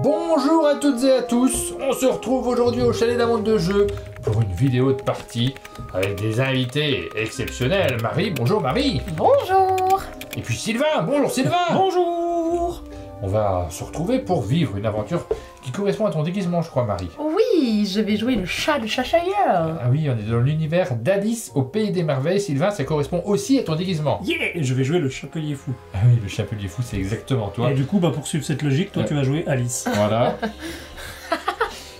Bonjour à toutes et à tous, on se retrouve aujourd'hui au chalet d'un monde de jeu pour une vidéo de partie avec des invités exceptionnels. Marie, bonjour Marie. Bonjour. Et puis Sylvain, bonjour Sylvain. Bonjour. On va se retrouver pour vivre une aventure qui correspond à ton déguisement, je crois Marie. Oui, je vais jouer le chat de Cheshire. Ah oui, on est dans l'univers d'Alice au Pays des Merveilles. Sylvain, ça correspond aussi à ton déguisement. Yeah. Je vais jouer le Chapelier Fou. Ah oui, le Chapelier Fou, c'est exactement toi. Et du coup, pour suivre cette logique, toi tu vas jouer Alice. Voilà.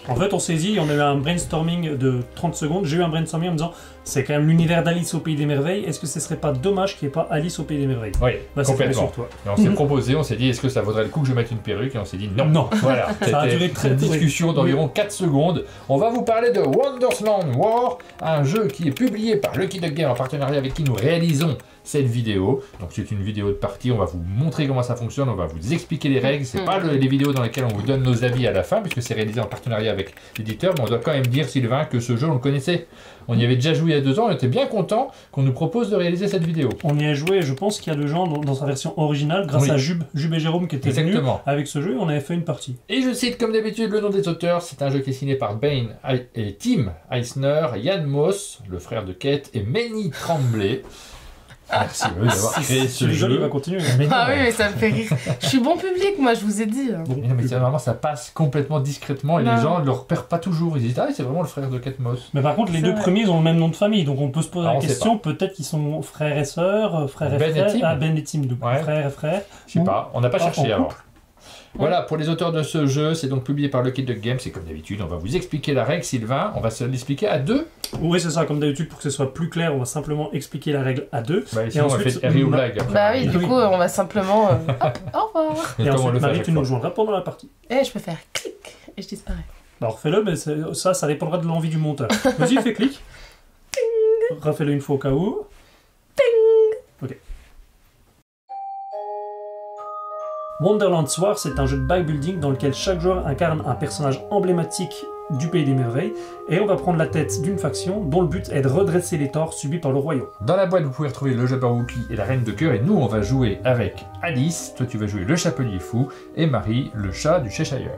En fait, on s'est dit, on a eu un brainstorming de 30 secondes. J'ai eu un brainstorming en me disant, c'est quand même l'univers d'Alice au Pays des Merveilles. Est-ce que ce serait pas dommage qu'il n'y ait pas Alice au Pays des Merveilles? Oui, Bah, c'est tombé complètement. sur toi. Et on s'est proposé, on s'est dit, est-ce que ça vaudrait le coup que je mette une perruque? Et on s'est dit non. Non. Voilà, Ça a duré c'était très une très discussion d'environ 4 secondes. On va vous parler de Wondersland War, un jeu qui est publié par Lucky Duck Game en partenariat avec qui nous réalisons cette vidéo. Donc c'est une vidéo de partie, on va vous montrer comment ça fonctionne, on va vous expliquer les règles. C'est pas les vidéos dans lesquelles on vous donne nos avis à la fin, puisque c'est réalisé en partenariat avec l'éditeur, mais on doit quand même dire, Sylvain, que ce jeu on le connaissait. On y avait déjà joué il y a 2 ans, on était bien content qu'on nous propose de réaliser cette vidéo. On y a joué, je pense qu'il y a 2 gens dans sa version originale, grâce Oui. à Jube et Jérôme qui étaient venus Exactement. avec ce jeu, on avait fait une partie. Et je cite comme d'habitude le nom des auteurs, c'est un jeu qui est signé par Bane et Tim Eisner, Yann Moss, le frère de Kate, et Manny Tremblay. Merci à eux d'avoir créé ce Le jeu, il jeu. va continuer. Mais non, Ah oui, mais ça me fait rire. Je suis bon public, moi, je vous ai dit. mais non, mais vraiment ça passe complètement discrètement et Non. les gens ne le repèrent pas toujours. Ils disent ah c'est vraiment le frère de Kate Moss. Mais par contre, les C'est deux vrai. premiers ils ont le même nom de famille, donc on peut se poser Ah, la on sait question, peut-être qu'ils sont frères et sœurs, frères et Ben et frères. Tim. Ah, Ben et Tim, donc Ouais. frères et frères. Je sais pas, on n'a pas Ah, cherché en alors. couple. Voilà, pour les auteurs de ce jeu, c'est donc publié par Lucky Duck Game, c'est comme d'habitude, on va vous expliquer la règle, Sylvain, on va se l'expliquer à 2. Oui, c'est ça, comme d'habitude, pour que ce soit plus clair, on va simplement expliquer la règle à 2. Bah, sinon, on ensuite, fait Harry ou blague. après. Bah oui, du Oui. coup, on va simplement... hop, au revoir. Mais Et comme on ensuite, le fait à Marie, chaque tu nous fois. rejoindras pendant la partie. Et je peux faire clic et je disparais. Bah, refais-le, mais ça dépendra de l'envie du monteur. Vas-y, fais clic. Refais-le une fois au cas où. Ok. Wonderland War, c'est un jeu de backbuilding dans lequel chaque joueur incarne un personnage emblématique du Pays des Merveilles, et on va prendre la tête d'une faction dont le but est de redresser les torts subis par le royaume. Dans la boîte, vous pouvez retrouver le Jabberwocky et la Reine de Cœur, et nous, on va jouer avec Alice, toi tu vas jouer le Chapelier Fou, et Marie, le chat du Cheshire.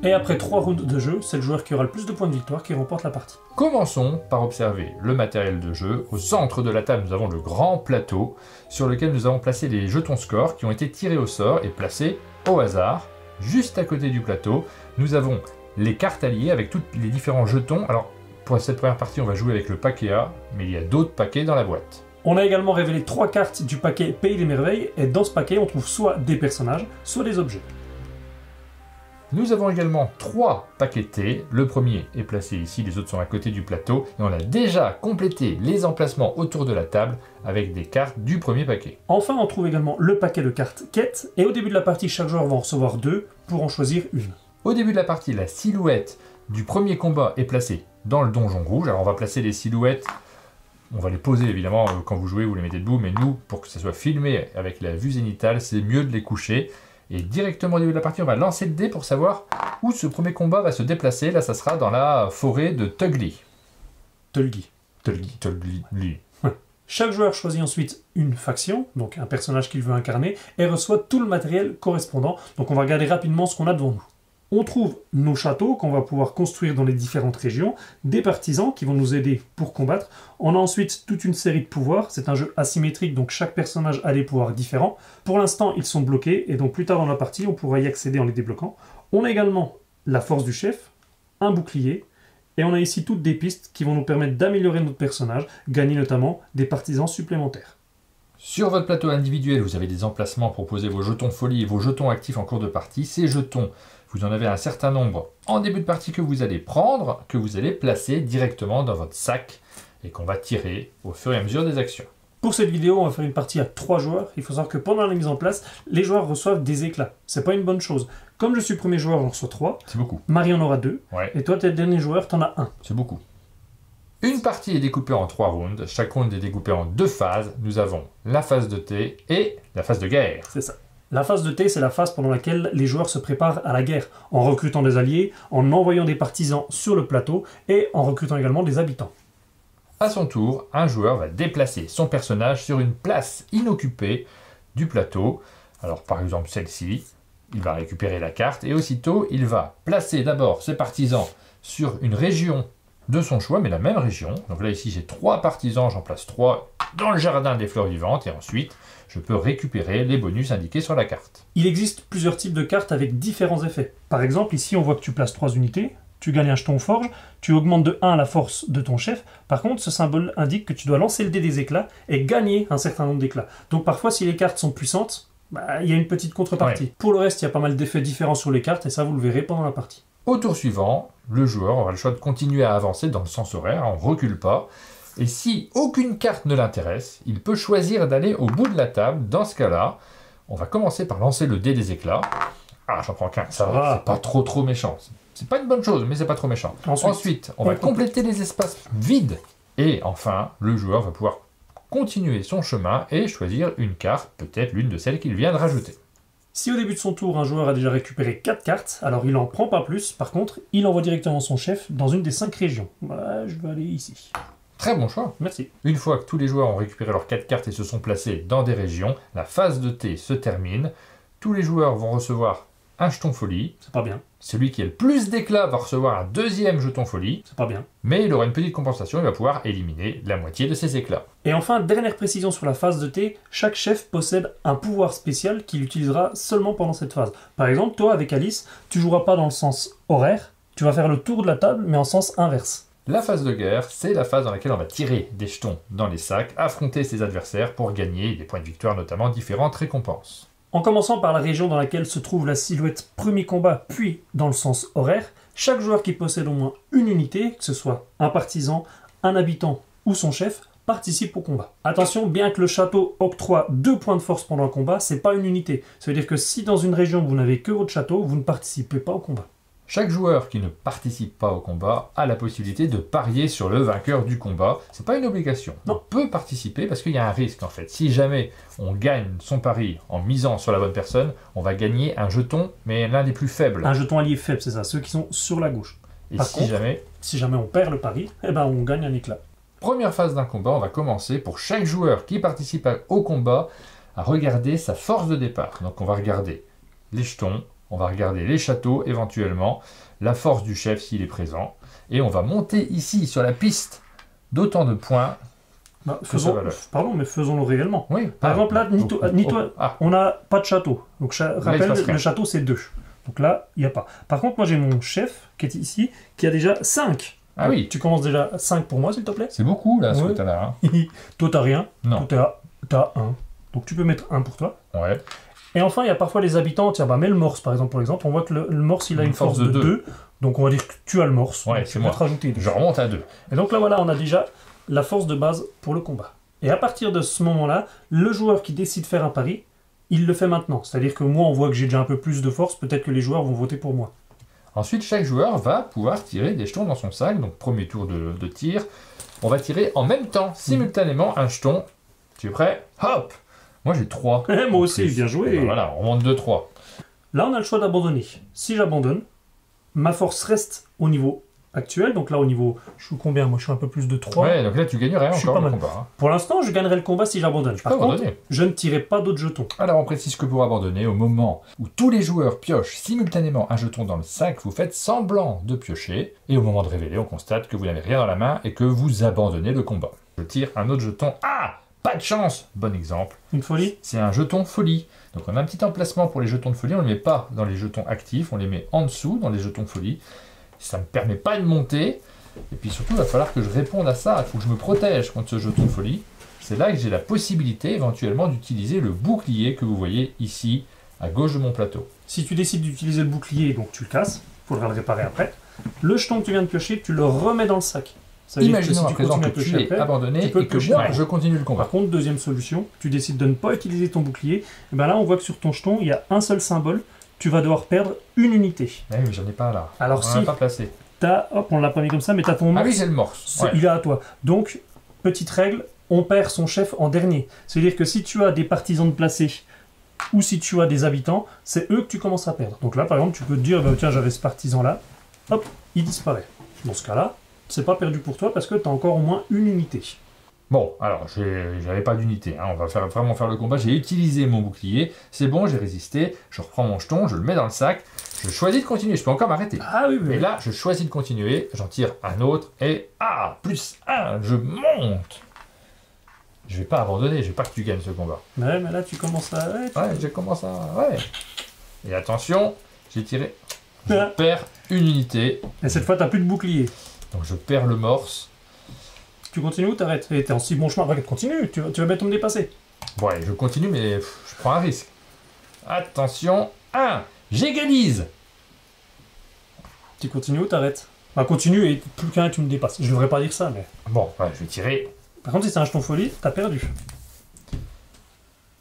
Et après 3 rounds de jeu, c'est le joueur qui aura le plus de points de victoire qui remporte la partie. Commençons par observer le matériel de jeu. Au centre de la table, nous avons le grand plateau sur lequel nous avons placé les jetons score qui ont été tirés au sort et placés au hasard. Juste à côté du plateau, nous avons les cartes alliées avec tous les différents jetons. Alors, pour cette première partie, on va jouer avec le paquet A, mais il y a d'autres paquets dans la boîte. On a également révélé 3 cartes du paquet Pays des Merveilles, et dans ce paquet, on trouve soit des personnages, soit des objets. Nous avons également 3 paquets T. Le premier est placé ici, les autres sont à côté du plateau. Et on a déjà complété les emplacements autour de la table avec des cartes du premier paquet. Enfin, on trouve également le paquet de cartes quête, et au début de la partie, chaque joueur va en recevoir 2 pour en choisir une. Au début de la partie, la silhouette du premier combat est placée dans le donjon rouge. Alors on va placer les silhouettes, on va les poser évidemment quand vous jouez, vous les mettez debout, mais nous, pour que ça soit filmé avec la vue zénitale, c'est mieux de les coucher. Et directement au début de la partie, on va lancer le dé pour savoir où ce premier combat va se déplacer. Là, ça sera dans la forêt de Tugly. Tulgi. Tugly. Chaque joueur choisit ensuite une faction, donc un personnage qu'il veut incarner, et reçoit tout le matériel correspondant. Donc on va regarder rapidement ce qu'on a devant nous. On trouve nos châteaux qu'on va pouvoir construire dans les différentes régions, des partisans qui vont nous aider pour combattre. On a ensuite toute une série de pouvoirs, c'est un jeu asymétrique donc chaque personnage a des pouvoirs différents. Pour l'instant ils sont bloqués et donc plus tard dans la partie on pourra y accéder en les débloquant. On a également la force du chef, un bouclier, et on a ici toutes des pistes qui vont nous permettre d'améliorer notre personnage, gagner notamment des partisans supplémentaires. Sur votre plateau individuel, vous avez des emplacements pour poser vos jetons folie et vos jetons actifs en cours de partie. Ces jetons, vous en avez un certain nombre en début de partie que vous allez prendre, que vous allez placer directement dans votre sac et qu'on va tirer au fur et à mesure des actions. Pour cette vidéo, on va faire une partie à 3 joueurs. Il faut savoir que pendant la mise en place, les joueurs reçoivent des éclats. C'est pas une bonne chose. Comme je suis premier joueur, j'en reçois 3. C'est beaucoup. Marie en aura 2. Ouais, Et toi, t'es le dernier joueur, t'en as 1. c'est beaucoup. Une partie est découpée en 3 rounds. Chaque round est découpé en 2 phases. Nous avons la phase de thé et la phase de guerre. C'est ça. La phase de thé, c'est la phase pendant laquelle les joueurs se préparent à la guerre, en recrutant des alliés, en envoyant des partisans sur le plateau et en recrutant également des habitants. À son tour, un joueur va déplacer son personnage sur une place inoccupée du plateau. Alors par exemple celle-ci, il va récupérer la carte et aussitôt il va placer d'abord ses partisans sur une région de son choix, mais la même région. Donc là ici j'ai 3 partisans, j'en place 3 dans le jardin des fleurs vivantes et ensuite je peux récupérer les bonus indiqués sur la carte. Il existe plusieurs types de cartes avec différents effets. Par exemple, ici on voit que tu places 3 unités, tu gagnes un jeton forge, tu augmentes de 1 la force de ton chef. Par contre, ce symbole indique que tu dois lancer le dé des éclats et gagner un certain nombre d'éclats. Donc parfois, si les cartes sont puissantes, il y a une petite contrepartie. Ouais. Pour le reste, il y a pas mal d'effets différents sur les cartes et ça, vous le verrez pendant la partie. Au tour suivant, le joueur aura le choix de continuer à avancer dans le sens horaire, on ne recule pas. Et si aucune carte ne l'intéresse, il peut choisir d'aller au bout de la table. Dans ce cas-là, on va commencer par lancer le dé des éclats. Ah, j'en prends qu'un, ça va, c'est pas trop méchant. C'est pas une bonne chose, mais c'est pas trop méchant. Ensuite, on va compléter les espaces vides. Et enfin, le joueur va pouvoir continuer son chemin et choisir une carte, peut-être l'une de celles qu'il vient de rajouter. Si au début de son tour, un joueur a déjà récupéré 4 cartes, alors il n'en prend pas plus. Par contre, il envoie directement son chef dans une des 5 régions. Je vais aller ici. Très bon choix. Merci. Une fois que tous les joueurs ont récupéré leurs 4 cartes et se sont placés dans des régions, la phase de thé se termine. Tous les joueurs vont recevoir un jeton folie. C'est pas bien. Celui qui a le plus d'éclats va recevoir un deuxième jeton folie. C'est pas bien. Mais il aura une petite compensation, il va pouvoir éliminer la moitié de ses éclats. Et enfin, dernière précision sur la phase de thé, chaque chef possède un pouvoir spécial qu'il utilisera seulement pendant cette phase. Par exemple, toi avec Alice, tu joueras pas dans le sens horaire, tu vas faire le tour de la table mais en sens inverse. La phase de guerre, c'est la phase dans laquelle on va tirer des jetons dans les sacs, affronter ses adversaires pour gagner des points de victoire, notamment différentes récompenses. En commençant par la région dans laquelle se trouve la silhouette premier combat, puis dans le sens horaire, chaque joueur qui possède au moins une unité, que ce soit un partisan, un habitant ou son chef, participe au combat. Attention, bien que le château octroie 2 points de force pendant le combat, c'est pas une unité. Ça veut dire que si dans une région vous n'avez que votre château, vous ne participez pas au combat. Chaque joueur qui ne participe pas au combat a la possibilité de parier sur le vainqueur du combat. C'est pas une obligation. Non. On peut participer parce qu'il y a un risque en fait. Si jamais on gagne son pari en misant sur la bonne personne, on va gagner un jeton, mais l'un des plus faibles. Un jeton allié faible, c'est ça, ceux qui sont sur la gauche. Et Par si contre, jamais... si jamais on perd le pari, on gagne un éclat. Première phase d'un combat, on va commencer pour chaque joueur qui participe au combat à regarder sa force de départ. Donc on va regarder les jetons, on va regarder les châteaux éventuellement, la force du chef s'il est présent, et on va monter ici sur la piste d'autant de points que sa valeur. Pardon, mais faisons-le réellement. Oui. Par exemple, là, ni toi, on n'a pas de château. Donc, rappelle, le château, c'est 2. Donc là, il n'y a pas. Par contre, moi, j'ai mon chef, qui est ici, qui a déjà 5. Ah oui. Tu commences déjà 5 pour moi, s'il te plaît. C'est beaucoup, là, ce que tu as là. Hein. Toi, t'as rien. Non. Toi, t'as 1. Donc, tu peux mettre 1 pour toi. Ouais. Et enfin, il y a parfois les habitants. Tiens, mets le morse, par exemple. On voit que le morse, il a une force de 2. Donc, on va dire que tu as le morse. Ouais, c'est moi. Rajouter 2. Je remonte à 2. Et donc là, voilà, on a déjà la force de base pour le combat. Et à partir de ce moment-là, le joueur qui décide de faire un pari, il le fait maintenant. C'est-à-dire que moi, on voit que j'ai déjà un peu plus de force, peut-être que les joueurs vont voter pour moi. Ensuite, chaque joueur va pouvoir tirer des jetons dans son sac. Donc, premier tour de tir. On va tirer en même temps, simultanément, un jeton. Tu es prêt? Hop! Moi, j'ai 3. Moi aussi, bien joué. Ben voilà, on monte de 3. Là, on a le choix d'abandonner. Si j'abandonne, ma force reste au niveau actuel. Donc là, au niveau... Je suis combien? Moi, je suis un peu plus de 3. Ouais, donc là, tu gagnerais Je suis encore pas le mal. combat. Hein. Pour l'instant, je gagnerai le combat si j'abandonne. Par contre, je ne tirerai pas d'autres jetons. Alors, on précise que pour abandonner, au moment où tous les joueurs piochent simultanément un jeton dans le sac, vous faites semblant de piocher. Et au moment de révéler, on constate que vous n'avez rien dans la main et que vous abandonnez le combat. Je tire un autre jeton. Ah! Pas de chance! Bon exemple. Une folie? C'est un jeton folie. Donc on a un petit emplacement pour les jetons de folie, on ne les met pas dans les jetons actifs, on les met en dessous dans les jetons folie. Ça ne me permet pas de monter. Et puis surtout, il va falloir que je réponde à ça. Il faut que je me protège contre ce jeton de folie. C'est là que j'ai la possibilité éventuellement d'utiliser le bouclier que vous voyez ici, à gauche de mon plateau. Si tu décides d'utiliser le bouclier, donc tu le casses, il faudra le réparer après. Le jeton que tu viens de piocher, tu le remets dans le sac. Imaginons à présent que tu es abandonné et que moi, je continue le combat. Par contre, deuxième solution, tu décides de ne pas utiliser ton bouclier. Et ben là, on voit que sur ton jeton, il y a un seul symbole. Tu vas devoir perdre une unité. Oui, mais j'en ai pas là. Alors on l'a pas placé. Hop, on l'a pas mis comme ça, mais tu as ton morse. Ah oui, j'ai le morse. Ouais. Il est à toi. Donc, petite règle, on perd son chef en dernier. C'est-à-dire que si tu as des partisans de placer ou si tu as des habitants, c'est eux que tu commences à perdre. Donc là, par exemple, tu peux te dire, tiens, j'avais ce partisan-là. Hop, il disparaît. Dans ce cas-là, c'est pas perdu pour toi parce que tu as encore au moins une unité. Bon, alors, j'avais pas d'unité, hein. On va vraiment faire le combat. J'ai utilisé mon bouclier, c'est bon, j'ai résisté. Je reprends mon jeton, je le mets dans le sac. Je choisis de continuer, je peux encore m'arrêter. Ah oui, oui. Et là, je choisis de continuer, j'en tire un autre, et +1, je monte. Je vais pas abandonner, je vais pas que tu gagnes ce combat. Ouais, mais là, tu commences à... Ouais, je commence à... Ouais. Et attention, j'ai tiré. Je Ah. perds une unité, Et cette fois, tu plus de bouclier. donc je perds le morse. Tu continues ou t'arrêtes? Et t'es en si bon chemin. Regarde, continue, tu vas bientôt me dépasser. Bon, allez, je continue, mais je prends un risque. Attention, 1, j'égalise. Tu continues ou t'arrêtes? Bah, continue et plus qu'un, tu me dépasses. Je devrais pas dire ça, mais... Bon, ouais, je vais tirer. Par contre, si c'est un jeton folie, t'as perdu.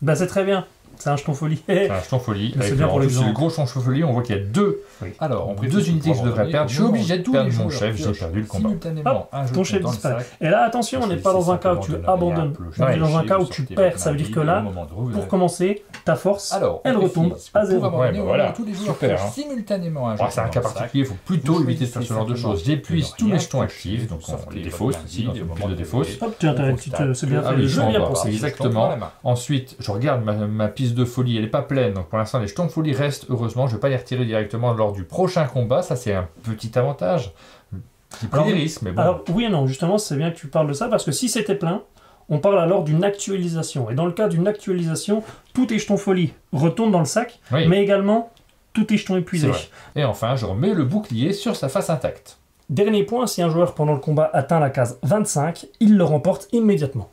Bah, c'est très bien. C'est un jeton folie. C'est un jeton folie. Mais c'est Avec bien pour en plus, l'exemple. le gros jeton folie, on voit qu'il y a deux. Oui. Alors, Compris, deux tout unités que je pour devrais abandonner, perdre. Je suis au obligé moment de où tous perdre les mon joueurs chef, j'ai piochent perdu le combat. simultanément un Ton jeton chef dans le disparaît. sac. Et là, attention, on n'est pas dans un cas où tu abandonnes. On est dans un cas où tu perds. Ça veut dire que là, pour commencer, ta force, Alors, elle retombe à 0. Ouais, bah voilà. Tous les joueurs Super, piochent hein. simultanément un Ouais, jeton c'est un dans cas le sac. particulier, il faut plutôt Vous éviter de faire ce genre de choisissez choses. J'épuise simplement tous mes de jetons rien actifs, toucher, donc vous on sortez les votre défausse main ici, vide dans et une au pile moment de de défausse. lever, Hop, tiens, c'est bien Ah fait. oui, Le je jeu m'en bien bats. pensé. Exactement. Dans la main. Ensuite, je regarde ma piste de folie, elle n'est pas pleine, donc pour l'instant les jetons de folie restent, heureusement, je ne vais pas les retirer directement lors du prochain combat, ça c'est un petit avantage. J'ai pris Alors, des risques, mais bon. Alors, oui et non, justement, c'est bien que tu parles de ça parce que si c'était plein, on parle alors d'une actualisation. Et dans le cas d'une actualisation, tous tes jetons folie retournent dans le sac, Oui. mais également tous tes jetons C'est épuisés. vrai. Et enfin, je remets le bouclier sur sa face intacte. Dernier point, si un joueur pendant le combat atteint la case 25, il le remporte immédiatement.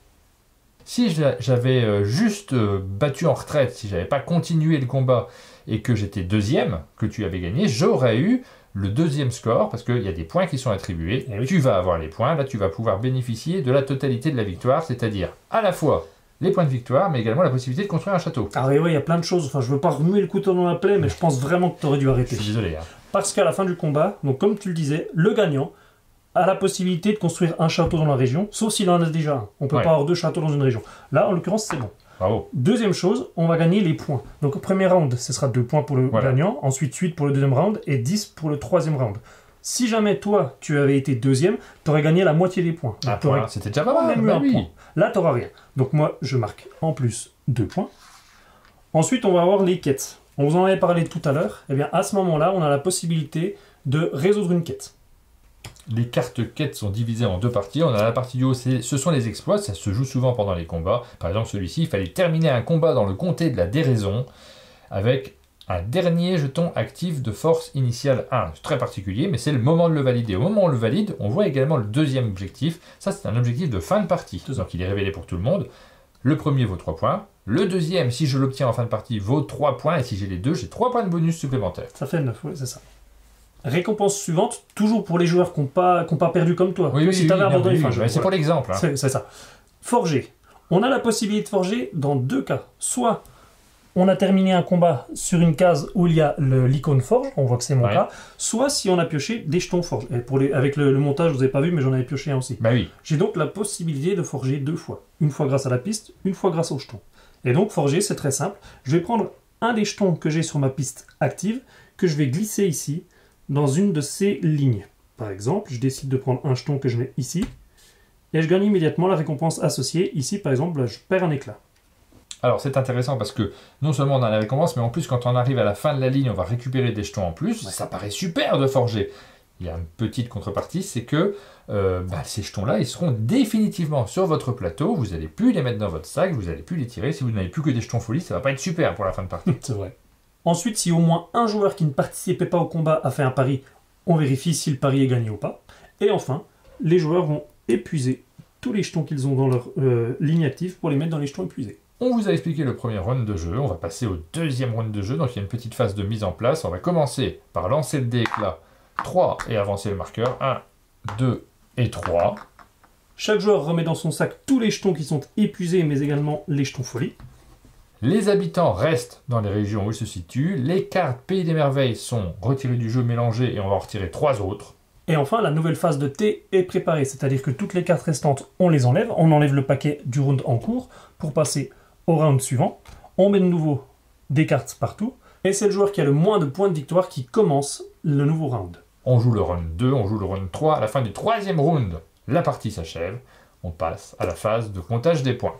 Si j'avais juste battu en retraite, si j'avais pas continué le combat et que j'étais deuxième, que tu avais gagné, j'aurais eu le deuxième score parce qu'il y a des points qui sont attribués. Eh oui. Tu vas avoir les points, là tu vas pouvoir bénéficier de la totalité de la victoire, c'est-à-dire à la fois les points de victoire, mais également la possibilité de construire un château. Alors oui, il y a plein de choses, enfin je veux pas remuer le couteau dans la plaie, mais je pense vraiment que tu aurais dû Je arrêter. suis désolé. Hein. Parce qu'à la fin du combat, donc comme tu le disais, le gagnant a la possibilité de construire un château dans la région, sauf s'il en a déjà un. On peut Ouais. pas avoir deux châteaux dans une région. Là, en l'occurrence, c'est bon. Bravo. Deuxième chose, on va gagner les points. Donc au premier round, ce sera 2 points pour le Voilà. gagnant, ensuite 8 pour le deuxième round et 10 pour le troisième round. Si jamais toi, tu avais été deuxième, tu aurais gagné la moitié des points. Un Donc, t'aurais point, c'était déjà pas quand mal. même eu Bah un oui. point. Là, tu n'auras rien. Donc moi, je marque en plus 2 points. Ensuite, on va avoir les quêtes. On vous en avait parlé tout à l'heure. Eh bien, à ce moment-là, on a la possibilité de résoudre une quête. Les cartes quêtes sont divisées en deux parties. On a la partie du haut, ce sont les exploits, ça se joue souvent pendant les combats. Par exemple, celui-ci, il fallait terminer un combat dans le comté de la déraison avec un dernier jeton actif de force initiale 1. C'est très particulier, mais c'est le moment de le valider. Au moment où on le valide, on voit également le deuxième objectif. Ça, c'est un objectif de fin de partie. C'est ça. Donc, il est révélé pour tout le monde. Le premier vaut 3 points. Le deuxième, si je l'obtiens en fin de partie, vaut 3 points. Et si j'ai les deux, j'ai 3 points de bonus supplémentaires. Ça fait 9, oui, c'est ça. Récompense suivante, toujours pour les joueurs qui n'ont pas perdu comme toi. Oui, oui, si oui, tu avais bien abandonné, vu. enfin, Ouais, c'est pour l'exemple. Hein. C'est ça. Forger. On a la possibilité de forger dans deux cas. Soit on a terminé un combat sur une case où il y a l'icône forge, on voit que c'est mon Ouais. cas, soit si on a pioché des jetons forge. Et avec le montage, vous n'avez pas vu, mais j'en avais pioché un aussi. Bah oui. J'ai donc la possibilité de forger 2 fois. Une fois grâce à la piste, une fois grâce au jeton. Et donc forger, c'est très simple. Je vais prendre un des jetons que j'ai sur ma piste active, que je vais glisser ici, dans une de ces lignes. Par exemple, je décide de prendre un jeton que je mets ici, et je gagne immédiatement la récompense associée. Ici, par exemple, là, je perds un éclat. Alors c'est intéressant parce que non seulement on a la récompense, mais en plus quand on arrive à la fin de la ligne, on va récupérer des jetons en plus. Ouais. Ça paraît super de forger. Il y a une petite contrepartie, c'est que ces jetons-là, ils seront définitivement sur votre plateau. Vous n'allez plus les mettre dans votre sac, vous n'allez plus les tirer. Si vous n'avez plus que des jetons folie, ça va pas être super pour la fin de partie. C'est vrai. Ensuite, si au moins un joueur qui ne participait pas au combat a fait un pari, on vérifie si le pari est gagné ou pas. Et enfin, les joueurs vont épuiser tous les jetons qu'ils ont dans leur ligne active pour les mettre dans les jetons épuisés. On vous a expliqué le premier round de jeu, on va passer au deuxième round de jeu, donc il y a une petite phase de mise en place. On va commencer par lancer le dé éclat 3 et avancer le marqueur 1, 2 et 3. Chaque joueur remet dans son sac tous les jetons qui sont épuisés, mais également les jetons folie. Les habitants restent dans les régions où ils se situent. Les cartes Pays des Merveilles sont retirées du jeu, mélangées, et on va en retirer 3 autres. Et enfin, la nouvelle phase de T est préparée, c'est-à-dire que toutes les cartes restantes, on les enlève. On enlève le paquet du round en cours pour passer au round suivant. On met de nouveau des cartes partout. Et c'est le joueur qui a le moins de points de victoire qui commence le nouveau round. On joue le round 2, on joue le round 3. À la fin du troisième round, la partie s'achève. On passe à la phase de comptage des points.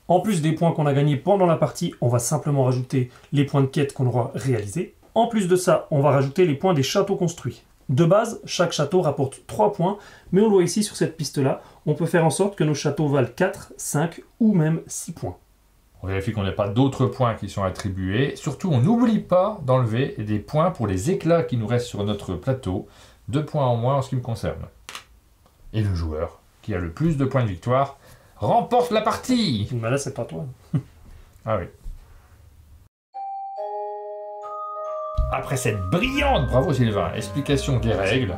En plus des points qu'on a gagnés pendant la partie, on va simplement rajouter les points de quête qu'on aura réalisés. En plus de ça, on va rajouter les points des châteaux construits. De base, chaque château rapporte 3 points, mais on le voit ici sur cette piste-là, on peut faire en sorte que nos châteaux valent 4, 5 ou même 6 points. On vérifie qu'on n'a pas d'autres points qui sont attribués. Surtout, on n'oublie pas d'enlever des points pour les éclats qui nous restent sur notre plateau. 2 points en moins en ce qui me concerne. Et le joueur qui a le plus de points de victoire remporte la partie. Mais là, c'est pas toi. Ah oui. Après cette brillante, bravo Sylvain, explication des règles.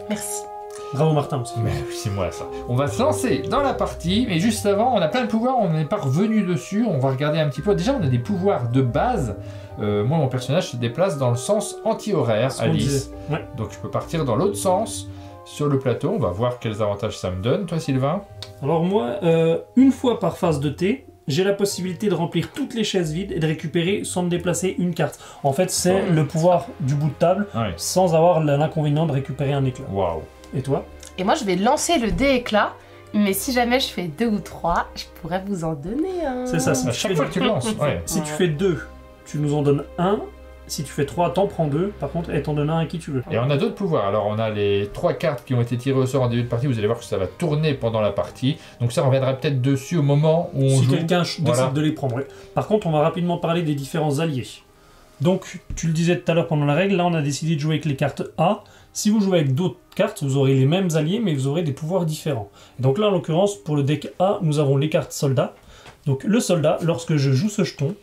Merci. Bravo Martin aussi. Mais c'est moi ça. On va se lancer dans la partie, mais juste avant, on a plein de pouvoirs, on n'est pas revenu dessus, on va regarder un petit peu. Déjà, on a des pouvoirs de base. Moi, mon personnage se déplace dans le sens anti-horaire, Ce qu'on Alice. disait. Ouais. Donc je peux partir dans l'autre sens sur le plateau. On va voir quels avantages ça me donne. Toi, Sylvain? Alors moi, une fois par phase de thé, j'ai la possibilité de remplir toutes les chaises vides et de récupérer sans me déplacer une carte. En fait, c'est le pouvoir du bout de table, Ouais. sans avoir l'inconvénient de récupérer un éclat. Waouh. Et toi? Et moi, je vais lancer le dé éclat. Mais si jamais je fais 2 ou 3, je pourrais vous en donner un. C'est ça, À chaque fois que tu lances. Ouais. Si tu fais 2, tu nous en donnes 1. Si tu fais 3, t'en prends 2. Par contre, et t'en donnes un à qui tu veux. Et on a d'autres pouvoirs. Alors, on a les 3 cartes qui ont été tirées au sort en début de partie. Vous allez voir que ça va tourner pendant la partie. Donc ça, on reviendra peut-être dessus au moment où on Si joue. quelqu'un décide Voilà. de les prendre. Ouais. Par contre, on va rapidement parler des différents alliés. Donc, tu le disais tout à l'heure pendant la règle, là on a décidé de jouer avec les cartes A. Si vous jouez avec d'autres cartes, vous aurez les mêmes alliés, mais vous aurez des pouvoirs différents. Et donc là, en l'occurrence, pour le deck A, nous avons les cartes soldats. Donc le soldat, lorsque je joue ce jeton,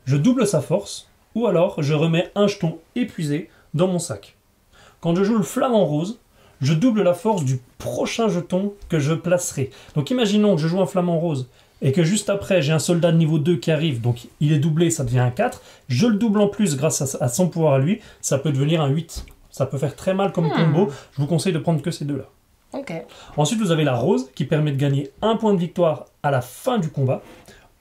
je double sa force, ou alors je remets un jeton épuisé dans mon sac. Quand je joue le flamant rose, je double la force du prochain jeton que je placerai. Donc imaginons que je joue un flamant rose et que juste après j'ai un soldat de niveau 2 qui arrive, donc il est doublé, ça devient un 4, je le double en plus grâce à son pouvoir à lui, ça peut devenir un 8. Ça peut faire très mal comme combo, je vous conseille de prendre que ces deux-là. Ok. Ensuite vous avez la rose qui permet de gagner un point de victoire à la fin du combat,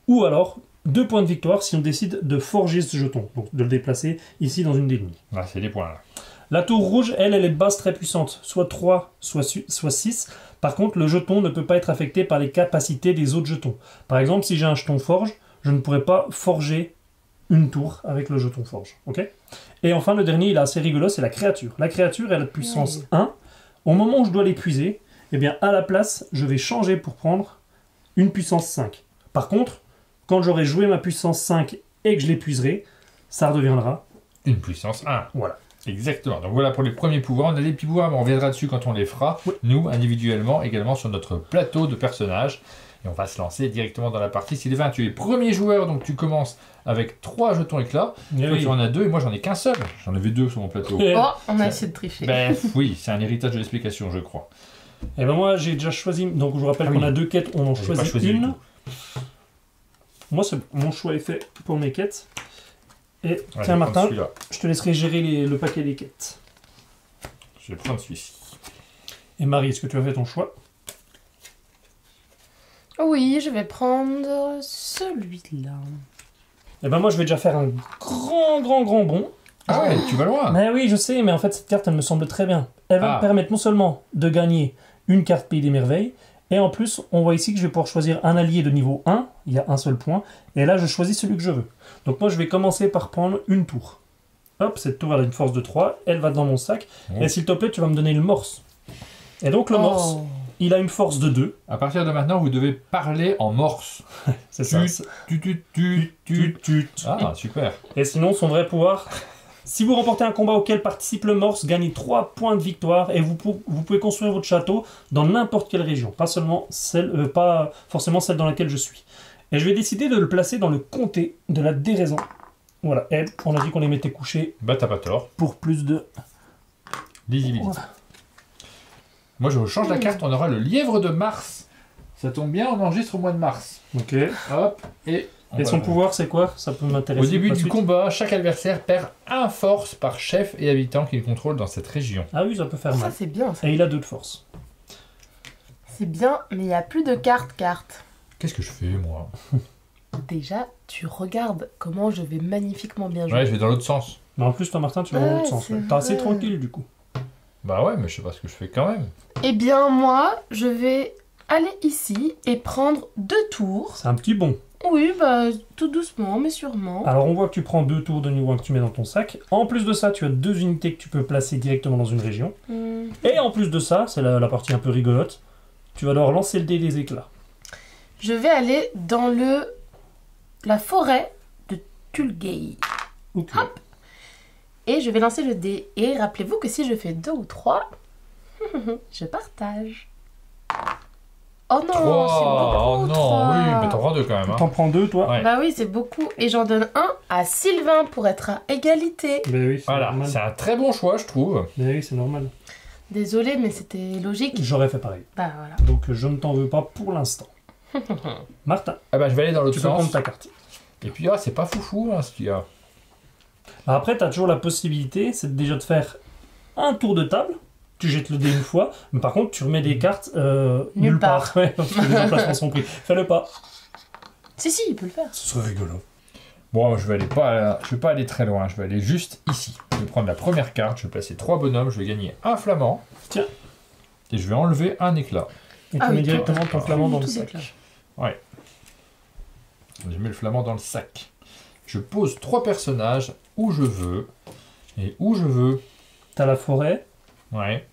ou alors 2 points de victoire si on décide de forger ce jeton, donc de le déplacer ici dans une des lignes. Ah, c'est des points là. La tour rouge, elle est de base très puissante, soit 3, soit 6. Par contre, le jeton ne peut pas être affecté par les capacités des autres jetons. Par exemple, si j'ai un jeton forge, je ne pourrais pas forger une tour avec le jeton forge. Ok ? Et enfin, le dernier, il est assez rigolo, c'est la créature. La créature, elle a de puissance 1. Au moment où je dois l'épuiser, eh bien, à la place, je vais changer pour prendre une puissance 5. Par contre, quand j'aurai joué ma puissance 5 et que je l'épuiserai, ça redeviendra. Une puissance 1. Voilà. Exactement. Donc voilà pour les premiers pouvoirs. On a des petits pouvoirs, mais on reviendra dessus quand on les fera. Oui. Nous, individuellement, également sur notre plateau de personnages. Et on va se lancer directement dans la partie. Sylvain, tu es premier joueur, donc tu commences avec 3 jetons éclats. Eh Toi, oui. tu en as 2 et moi, j'en ai qu'un seul. J'en avais 2 sur mon plateau. Eh Oh, on a Ça- essayé de tricher. Ben oui, c'est un héritage de l'explication, je crois. Et ben moi j'ai déjà choisi, donc je vous rappelle Ah qu'on oui. a 2 quêtes, on en J'ai pas choisit choisi du une. tout. Moi mon choix est fait pour mes quêtes. Et Ouais, je tiens vais prendre Martin, celui-là. je te laisserai gérer le paquet des quêtes. Je vais prendre celui-ci. Et Marie, est-ce que tu as fait ton choix? Oui, je vais prendre celui-là. Et ben moi je vais déjà faire un grand bond. Ah ouais, tu vas loin. Mais oui je sais, mais en fait cette carte elle me semble très bien. Elle va Ah. me permettre non seulement de gagner une carte Pays des Merveilles, et en plus on voit ici que je vais pouvoir choisir un allié de niveau 1, il y a un seul point, et là je choisis celui que je veux. Donc moi je vais commencer par prendre une tour. Hop, cette tour elle a une force de 3, elle va dans mon sac, Oh. et s'il te plaît tu vas me donner le morse. Et donc le morse, Oh. il a une force de 2, À partir de maintenant, vous devez parler en morse. c'est ça. Tu. Ah, super. Et sinon son vrai pouvoir, si vous remportez un combat auquel participe le morse, gagnez 3 points de victoire, et vous pouvez construire votre château dans n'importe quelle région, pas seulement celle, pas forcément celle dans laquelle je suis. Et je vais décider de le placer dans le comté de la déraison. Voilà, et on a dit qu'on les mettait couchés Bah, t'as pas tort. pour plus de... Lisibilité. Voilà. Moi, je change la carte, on aura le lièvre de Mars. Ça tombe bien, on enregistre au mois de mars. Ok. Hop, et... on Et va- son pouvoir c'est quoi? Ça peut m'intéresser. Au début pas du suite. combat, chaque adversaire perd 1 force par chef et habitant qu'il contrôle dans cette région. Ah oui, ça peut faire Ça, mal. c'est bien, ça. Et il a 2 de force. C'est bien, mais il n'y a plus de cartes. Qu'est-ce que je fais, moi? Déjà, tu regardes comment je vais magnifiquement bien jouer. Ouais, je vais dans l'autre sens. Mais en plus toi Martin, tu vas dans Ouais, l'autre sens. c'est Ouais. T'es assez vrai. tranquille du coup. Bah ouais, mais je sais pas ce que je fais quand même. Eh bien, moi, je vais aller ici et prendre 2 tours. C'est un petit bon. Oui, bah, tout doucement, mais sûrement. Alors on voit que tu prends 2 tours de niveau 1 que tu mets dans ton sac. En plus de ça, tu as 2 unités que tu peux placer directement dans une région. Et en plus de ça, c'est la partie un peu rigolote, tu vas devoir lancer le dé des éclats. Je vais aller dans la forêt de Tulgey. Ok. Hop. Et je vais lancer le dé. Et rappelez-vous que si je fais 2 ou 3, je partage. Oh non, 3. c'est Oh beaucoup, non, 3. oui, mais t'en prends 2 quand même. Hein. T'en prends 2 toi. Ouais. Bah oui, c'est beaucoup. Et j'en donne un à Sylvain pour être à égalité. Ben oui, c'est Voilà, normal. c'est un très bon choix, je trouve. Ben oui, c'est normal. Désolée, mais c'était logique. J'aurais fait pareil. Bah voilà. Donc je ne t'en veux pas pour l'instant. Martin, Ah bah je vais aller dans l'autre tu peux sens. prendre ta carte. Et puis c'est pas foufou hein, ce qu'il y a. Alors après, tu as toujours la possibilité, c'est déjà de faire un tour de table. Tu jettes le dé une fois, mais par contre, tu remets des cartes nulle part. Ouais, parce que les emplacements sont pris. Fais-le pas. Si, il peut le faire. Ce serait rigolo. Bon, je vais pas aller très loin, je vais aller juste ici. Je vais prendre la première carte, je vais placer 3 bonhommes, je vais gagner un flamand. Tiens. Et je vais enlever un éclat. Et tu Ah mets oui, directement ton flamand dans le Tout sac. déclenche. Ouais. Je mets le flamand dans le sac. Je pose 3 personnages où je veux. Et où je veux. T'as la forêt, Ouais.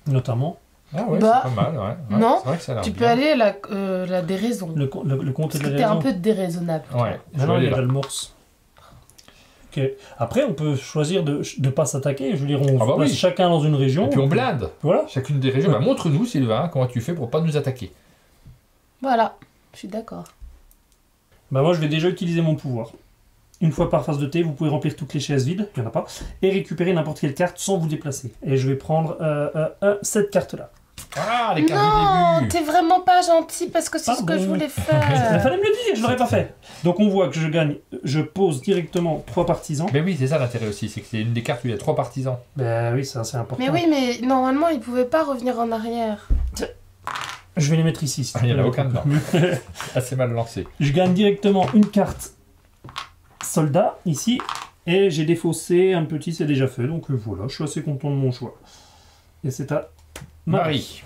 notamment. Ah ouais, Bah, c'est pas mal, ouais. Ouais, non, c'est vrai que ça a l'air Tu bien. peux aller à la déraison. Le comté Parce de que la t'es un raison. peu déraisonnable. Ouais, je Ah vais non, il aller y a là. le morse. Ok. Après, on peut choisir de ne pas s'attaquer. Je veux dire, on Ah bah place oui. chacun dans une région. Et puis on blinde. Voilà. Chacune des régions. Bah, montre-nous, Sylvain, comment tu fais pour pas nous attaquer. Voilà, je suis d'accord. Bah moi, je vais déjà utiliser mon pouvoir. Une fois par phase de thé, vous pouvez remplir toutes les chaises vides, il n'y en a pas, et récupérer n'importe quelle carte sans vous déplacer. Et je vais prendre cette carte-là. Ah, les cartes Non, du début. t'es vraiment pas gentil parce que c'est ce que Pardon. je voulais Il faire. fallait me le dire, je l'aurais pas fait. Donc on voit que je gagne, je pose directement 3 partisans. Mais oui, c'est ça l'intérêt aussi, c'est que c'est une des cartes où il y a 3 partisans. Ben oui, ça c'est important. Mais oui, mais normalement, il pouvait pas revenir en arrière. Je vais les mettre ici. si Ah, tu il n'y en a veux. aucun dedans. Assez mal lancé. Je gagne directement une carte soldat ici. Et j'ai défaussé un petit, c'est déjà fait. Donc voilà, je suis assez content de mon choix. Et c'est à Marie.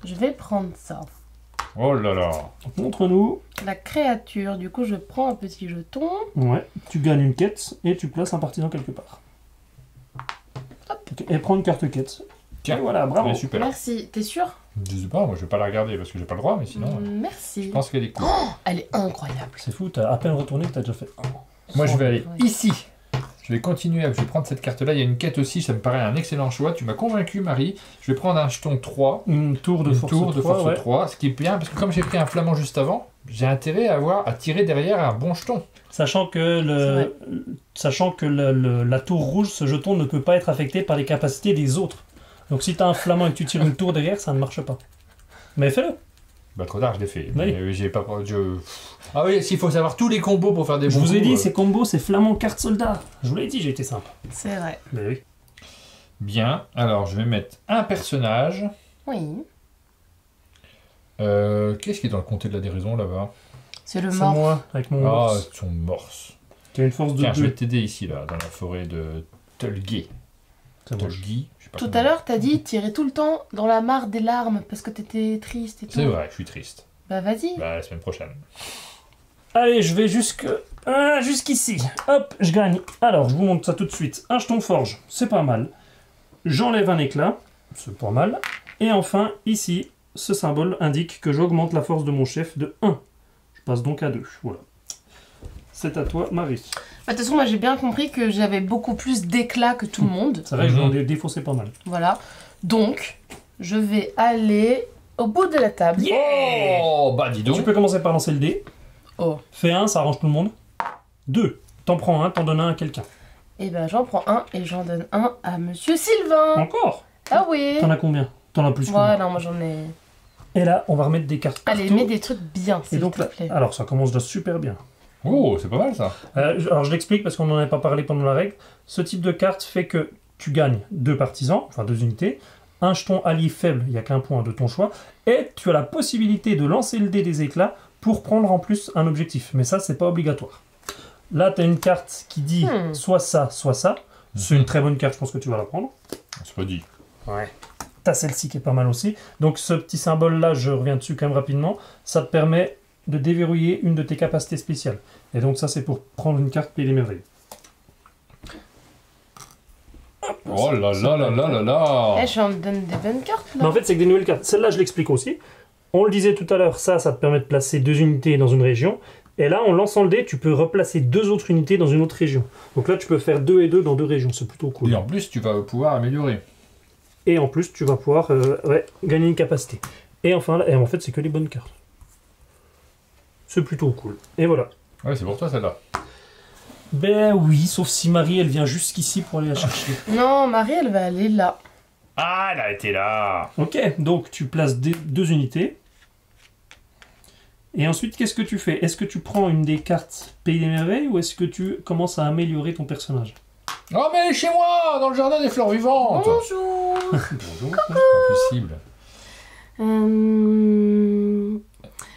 Je vais prendre ça. Oh là là. Donc, montre-nous. La créature, du coup, je prends un petit jeton. Ouais, tu gagnes une quête et tu places un partisan quelque part. Hop. Ok, et prends une carte quête. Tiens. Et voilà, bravo. Elle est super. Merci, t'es sûr? Je sais pas, moi je vais pas la regarder parce que j'ai pas le droit, mais sinon, Merci. je pense qu'elle est cool. Elle est incroyable. C'est fou, t'as à peine retourné que t'as déjà fait. Moi je vais aller Ouais. ici. Je vais continuer, je vais prendre cette carte-là. Il y a une quête aussi, ça me paraît un excellent choix. Tu m'as convaincu, Marie. Je vais prendre un jeton 3. Une tour de Une force tour de 3, force ouais. 3, ce qui est bien, parce que comme j'ai pris un flamand juste avant, j'ai intérêt à tirer derrière un bon jeton. Sachant que, la tour rouge, ce jeton ne peut pas être affecté par les capacités des autres. Donc si t'as un flamand et que tu tires une tour derrière, ça ne marche pas. Mais fais-le. Bah trop tard, je l'ai fait. Oui. Mais j'ai pas... Ah oui, s'il faut savoir tous les combos pour faire des Je bons vous ai coups, dit, c'est combo, c'est flamand carte soldat. Je vous l'ai dit, j'ai été simple. C'est vrai. Mais oui. Bien, alors je vais mettre un personnage. Oui. Qu'est-ce qui est dans le comté de la déraison là-bas? C'est le C'est mort. moi, avec mon Ah, morse. son morse. Tu as une force de Tiens, je 2. vais t'aider ici, là, dans la forêt de Tulgey. C'est moche. Tulgey, je sais pas Tout comment- à l'heure, t'as dit tirer tout le temps dans la mare des larmes parce que t'étais triste et tout. C'est vrai, je suis triste. Bah vas-y. Bah, la semaine prochaine. Allez, je vais jusqu'ici. Hop, je gagne. Alors, je vous montre ça tout de suite. Un jeton forge, c'est pas mal. J'enlève un éclat, c'est pas mal. Et enfin, ici, ce symbole indique que j'augmente la force de mon chef de 1. Je passe donc à 2. Voilà. C'est à toi, Marie. Bah, de toute façon, moi j'ai bien compris que j'avais beaucoup plus d'éclat que tout le monde. C'est vrai que je Mhm. l'en ai défaussé pas mal. Voilà. Donc, je vais aller au bout de la table. Oh, bah dis donc. Tu peux commencer par lancer le dé. Oh. Fais 1, ça arrange tout le monde. 2. T'en prends un, t'en donnes un à quelqu'un. Et ben j'en prends un et j'en donne un à Monsieur Sylvain. Encore. Ah oui. T'en as combien? T'en as plus que moi. Ouais, non, moi j'en ai. Et là, on va remettre des cartes Allez, partout. mets des trucs bien, Et s'il donc te là, plaît. alors ça commence déjà super bien. Oh, c'est pas mal ça. Alors je l'explique parce qu'on n'en avait pas parlé pendant la règle. Ce type de carte fait que tu gagnes 2 partisans, enfin 2 unités, un jeton allié faible, il n'y a qu'un point de ton choix, et tu as la possibilité de lancer le dé des éclats pour prendre en plus un objectif. Mais ça, c'est pas obligatoire. Là, tu as une carte qui dit soit ça, soit ça. C'est une très bonne carte, je pense que tu vas la prendre. C'est pas dit. Ouais. T'as celle-ci qui est pas mal aussi. Donc ce petit symbole-là, je reviens dessus quand même rapidement. Ça te permet de déverrouiller une de tes capacités spéciales. Et donc ça, c'est pour prendre une carte Pays des Merveilles. Oh là là là là là là. Eh, je me donne des bonnes cartes là. Mais en fait, c'est que des nouvelles cartes. Celle-là, je l'explique aussi. On le disait tout à l'heure, ça te permet de placer 2 unités dans une région. Et là, en lançant le dé, tu peux replacer 2 autres unités dans une autre région. Donc là, tu peux faire 2 et 2 dans 2 régions. C'est plutôt cool. Et en plus, tu vas pouvoir améliorer. Et en plus, tu vas pouvoir gagner une capacité. Et enfin, et en fait, c'est que les bonnes cartes. C'est plutôt cool. Et voilà. Ouais, c'est pour toi celle-là. Ben oui, sauf si Marie, elle vient jusqu'ici pour aller la chercher. Non, Marie, elle va aller là. Ah, elle a été là. Ok, donc tu places 2 unités. Et ensuite, qu'est-ce que tu fais? Est-ce que tu prends une des cartes Pays des Merveilles ou est-ce que tu commences à améliorer ton personnage? Oh, mais elle est chez moi, dans le jardin des fleurs vivantes. Bonjour. Bonjour. C'est pas possible.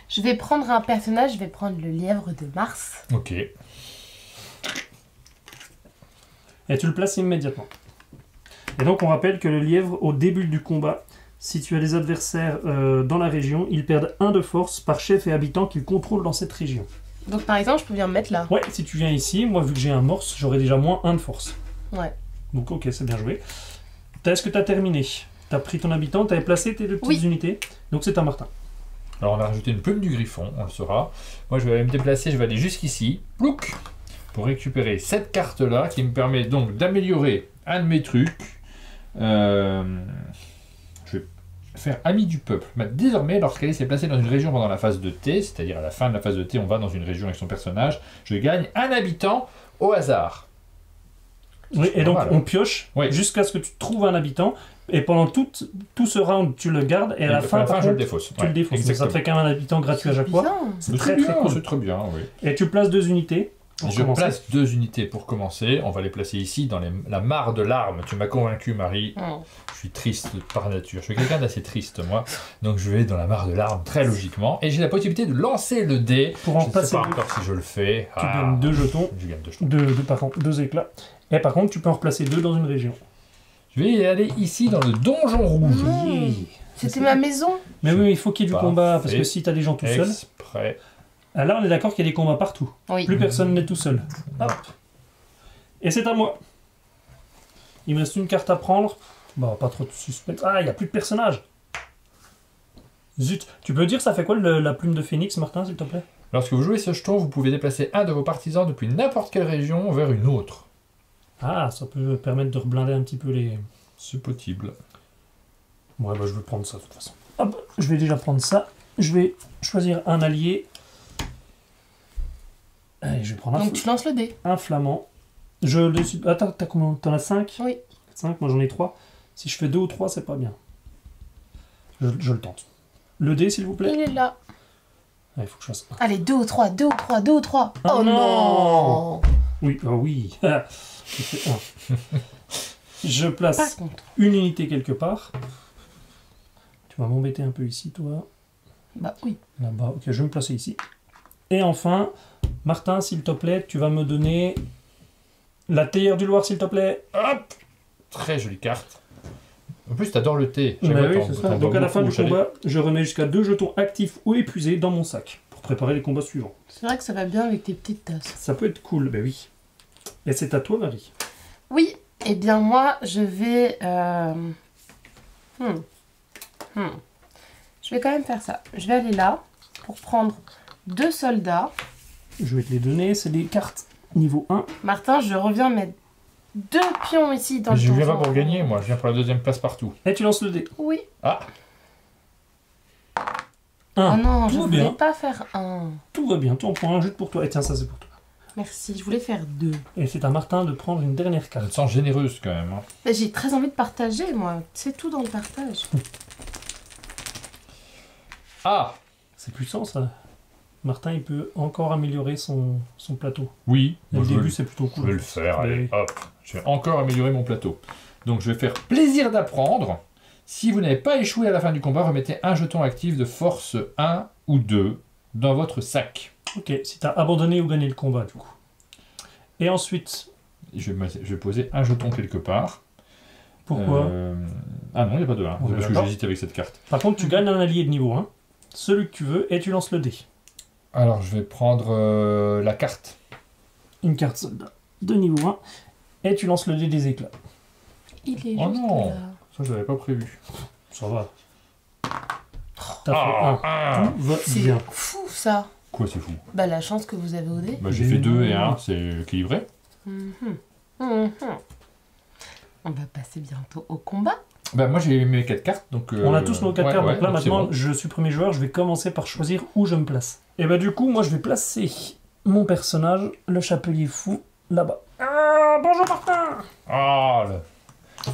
Je vais prendre un personnage, je vais prendre le lièvre de Mars. Ok. Et tu le places immédiatement. Et donc on rappelle que le lièvre, au début du combat, si tu as des adversaires dans la région, ils perdent 1 de force par chef et habitant qu'ils contrôlent dans cette région. Donc par exemple, je peux venir me mettre là. Ouais, si tu viens ici, moi vu que j'ai un morse, j'aurai déjà moins 1 de force. Ouais. Donc ok, c'est bien joué. Est-ce que tu as terminé? Tu as pris ton habitant, tu avais placé tes 2 petites unités. Donc c'est à Martin. Alors on a rajouté une plume du griffon, on le saura. Moi je vais aller me déplacer, je vais aller jusqu'ici. Plouc, pour récupérer cette carte-là qui me permet donc d'améliorer un de mes trucs. Je vais faire ami du peuple. Mais désormais, lorsqu'Alice est placée dans une région pendant la phase de T, c'est-à-dire à la fin de la phase de T, on va dans une région avec son personnage, je gagne un habitant au hasard. Oui, et donc Normal. on pioche jusqu'à ce que tu trouves un habitant. Et pendant tout ce round, tu le gardes. Et à la fin, par je le contre, défausse. tu le défausses. Donc ça te fait quand même un habitant gratuit à chaque fois. Bien. C'est Mais très très cool. C'est très bien, oui. Et tu places 2 unités. pour Je commencer. place 2 unités pour commencer. On va les placer ici dans la mare de larmes. Tu m'as convaincu, Marie. Oh. Je suis triste par nature. Je suis quelqu'un d'assez triste, moi. Donc je vais dans la mare de larmes très logiquement. Et j'ai la possibilité de lancer le dé. Pour en Je ne sais passer pas 2, encore si je le fais. tu gagnes 2 jetons. Je gagne 2 jetons. 2 éclats. Et par contre, tu peux en replacer 2 dans une région. Je vais aller ici dans le donjon rouge. Mmh. C'était ma maison. Mais oui, il faut qu'il y ait du Pas combat. Parce fait. que si tu as des gens tout seuls. Exprès. Là, on est d'accord qu'il y a des combats partout. Oui. Plus personne n'est tout seul. Hop. Et c'est à moi. Il me reste une carte à prendre. Bah, pas trop de suspense. Ah, il n'y a plus de personnages. Zut. Tu peux dire ça fait quoi la plume de Phénix, Martin, s'il te plaît? Lorsque vous jouez ce jeton, vous pouvez déplacer un de vos partisans depuis n'importe quelle région vers une autre. Ah, ça peut permettre de reblinder un petit peu les... C'est possible. Ouais, bah je vais prendre ça de toute façon. Hop, je vais déjà prendre ça. Je vais choisir un allié. Allez, je vais prendre Donc tu lances le dé. un flamand. Je décide... Attends, t'as combien? T'en as 5? Oui. 5, moi j'en ai 3. Si je fais 2 ou 3, c'est pas bien. Je le tente. Le dé, s'il vous plaît. Il est là. Il faut que je fasse 1. Allez, 2 ou 3, 2 ou 3, 2 ou 3. Oh Oh non. non. Oui, ah oui. J'ai fait 1. Je Par place contre. une unité quelque part. Tu vas m'embêter un peu ici, toi. Bah oui. Là-bas. Ok, je vais me placer ici. Et enfin, Martin, s'il te plaît, tu vas me donner la théière du Loir, s'il te plaît. Hop! Très jolie carte. En plus, t'adores le thé. Bah Chaque fois, oui, t'en- c'est ça. t'en Donc bois à la fin beaucoup, du j'allais- combat, je remets jusqu'à 2 jetons actifs ou épuisés dans mon sac pour préparer les combats suivants. C'est vrai que ça va bien avec tes petites tasses. Ça peut être cool, ben oui. Et c'est à toi, Marie. Oui. Eh bien moi, je vais... Je vais quand même faire ça. Je vais aller là pour prendre 2 soldats. Je vais te les donner. C'est des cartes niveau 1. Martin, je reviens mettre 2 pions ici dans Mais le je viens pas donjon. pour gagner, moi. Je viens pour la deuxième place partout. Et tu lances le dé. Oui. Ah! 1. Oh non, je Tout va voulais bien. pas faire 1. Tout va bien. Toi, on prend un jeu pour toi. Et tiens, ça c'est pour toi. Merci, je voulais faire 2. Et c'est à Martin de prendre une dernière Elle carte. te sent généreuse quand même. Hein. Mais j'ai très envie de partager, moi. C'est tout dans le partage. Ah! C'est puissant, ça. Martin, il peut encore améliorer son plateau. Oui, Et moi, le je, début, vais, c'est plutôt je cool. vais le faire. Mais Allez, oui. hop. Je vais encore améliorer mon plateau. Donc, je vais faire plaisir d'apprendre. Si vous n'avez pas échoué à la fin du combat, remettez un jeton actif de force 1 ou 2 dans votre sac. Ok, si t'as abandonné ou gagné le combat, du coup. Et ensuite, Je vais poser un jeton quelque part. pourquoi Ah non, il n'y a pas de 1. On est C'est parce que d'accord. j'hésite avec cette carte. Par contre, tu gagnes un allié de niveau 1, celui que tu veux, et tu lances le dé. Alors, je vais prendre la carte. Une carte soldat de niveau 1, et tu lances le dé des éclats. Il est Oh juste non. là. Ça, je l'avais pas prévu. Ça va. T'as fait 1. Tout va C'est bien. fou ça. Quoi, c'est fou? Bah la chance que vous avez au dé. Bah, j'ai fait 2 et 1, c'est équilibré. Mhm. Mhm. On va passer bientôt au combat. Bah, moi, j'ai mes 4 cartes, donc... On a tous nos 4 ouais, cartes, ouais, donc là c'est maintenant, bon. je suis premier joueur, je vais commencer par choisir où je me place. Et bah du coup, moi je vais placer mon personnage, le chapelier fou, là-bas. Ah, bonjour Martin. Ah,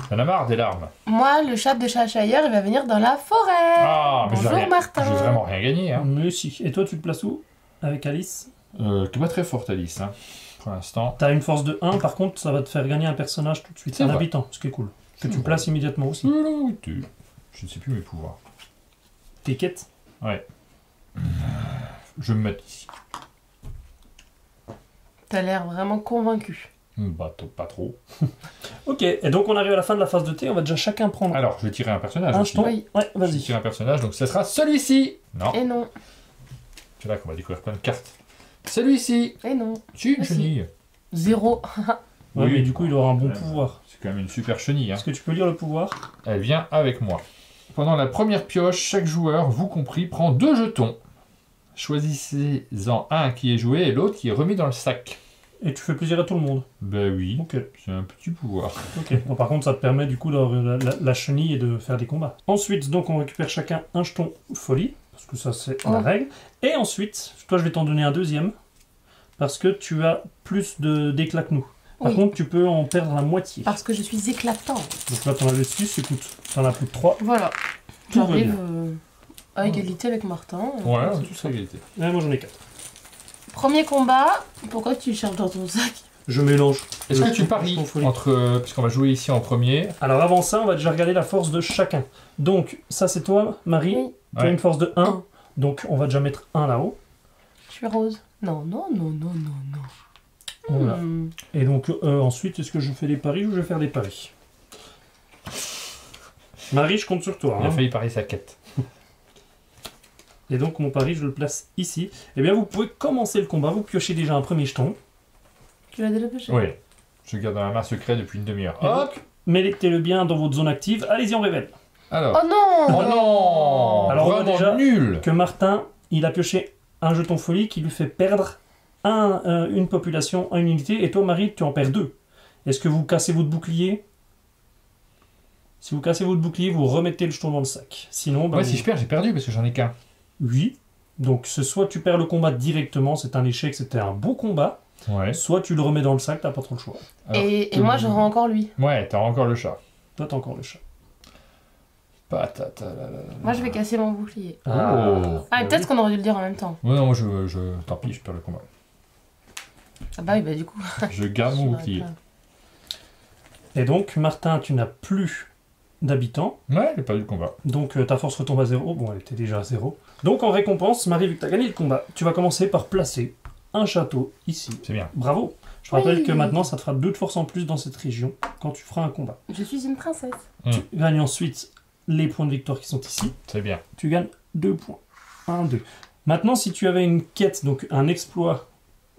t'en as marre des larmes. Moi, le chat de Cheshire, il va venir dans la forêt. Ah, mais Bonjour j'ai rien- Martin. J'ai vraiment rien gagné, hein. Mais si. Et toi, tu te places où? Avec Alice? T'es pas très forte, Alice, hein, pour l'instant. T'as une force de 1, par contre, ça va te faire gagner un personnage tout de suite, C'est un vrai. habitant, ce qui est cool. Que tu vrai. places immédiatement aussi. Je ne sais plus mes pouvoirs. Tes quêtes? Ouais. Je me mets ici. T'as l'air vraiment convaincu. Bah, pas trop. Ok, et donc on arrive à la fin de la phase de thé, on va déjà chacun prendre Alors, je vais tirer un personnage un aussi. jeton. Oui. Ouais, Je vais vas-y. tirer un personnage, donc ce sera celui-ci. Non, Et non, c'est là qu'on va découvrir plein de cartes. Celui-ci. et non. Tu une Ah, si. chenille. 0. Ouais, Oui. mais du coup, il aura un bon Ouais. pouvoir. C'est quand même une super chenille, hein. Est-ce que tu peux lire le pouvoir? Elle vient avec moi. Pendant la première pioche, chaque joueur, vous compris, prend 2 jetons. Choisissez-en un qui est joué et l'autre qui est remis dans le sac. Et tu fais plaisir à tout le monde. Ben oui, Ok. c'est un petit pouvoir. Ok. Bon, par contre, ça te permet du coup d'avoir la chenille et de faire des combats. Ensuite, donc, on récupère chacun un jeton folie, parce que ça, c'est la Oh. règle. Et ensuite, toi, je vais t'en donner un deuxième, parce que tu as plus d'éclat que nous. Par Oui. contre, tu peux en perdre la moitié. Parce que je suis éclatant. Donc là, t'en avais 6, écoute, t'en as plus de 3. Voilà. Tout va J'arrive bien. à égalité avec Martin. Ouais, on est tous à égalité. Ouais, moi, j'en ai 4. Premier combat. Pourquoi tu cherches dans ton sac? Je mélange. Est-ce que Le tu paries jeton folie. entre... Puisqu'on va jouer ici en premier. Alors avant ça, on va déjà regarder la force de chacun. Donc, ça c'est toi, Marie. Oui. Tu as Ouais. une force de 1. Un. Donc, on va déjà mettre 1 là-haut. Je suis rose. Non, non, non, non, non, non. Voilà. Hmm. Et donc, ensuite, est-ce que je fais des paris ou je vais faire des paris? Marie, je compte sur toi. Il a hein. failli parier sa quête. Et donc, mon pari, je le place ici. Eh bien, vous pouvez commencer le combat. Vous piochez déjà un premier jeton. Tu l'as déjà pêché? Oui. Je garde dans la main secret depuis une demi-heure. Et Hop. donc, mettez-le bien dans votre zone active. Allez-y, on révèle. Alors. Oh non! Oh non. Alors, on voit Vraiment déjà nul. Que Martin, il a pioché un jeton folie qui lui fait perdre une population, une unité. Et toi, Marie, tu en perds 2. Est-ce que vous cassez votre bouclier? Si vous cassez votre bouclier, vous remettez le jeton dans le sac. Sinon, bah, Moi, vous- si je perds, j'ai perdu parce que j'en ai qu'un. Oui. Donc, soit tu perds le combat directement, c'est un échec, c'était un beau combat. Ouais. Soit tu le remets dans le sac, t'as pas trop le choix. Alors, Et moi, j'aurai encore lui. Ouais, t'as encore le chat. Toi, t'as encore le chat. Patata. Moi, je vais casser mon bouclier. Oh. Ah, et peut-être qu'on aurait dû le dire en même temps. Ouais, non, moi, tant pis, je perds le combat. Ah bah oui, bah du coup. Je garde mon bouclier. Et donc, Martin, tu n'as plus d'habitants. Ouais, j'ai perdu le combat. Donc, ta force retombe à 0. Bon, elle était déjà à 0. Donc, en récompense, Marie, vu que tu as gagné le combat, tu vas commencer par placer un château ici. C'est bien. Bravo. Je te rappelle Oui. que maintenant, ça te fera 2 de force en plus dans cette région quand tu feras un combat. Je suis une princesse. Tu gagnes ensuite les points de victoire qui sont ici. C'est bien. Tu gagnes 2 points. 1, 2. Maintenant, si tu avais une quête, donc un exploit,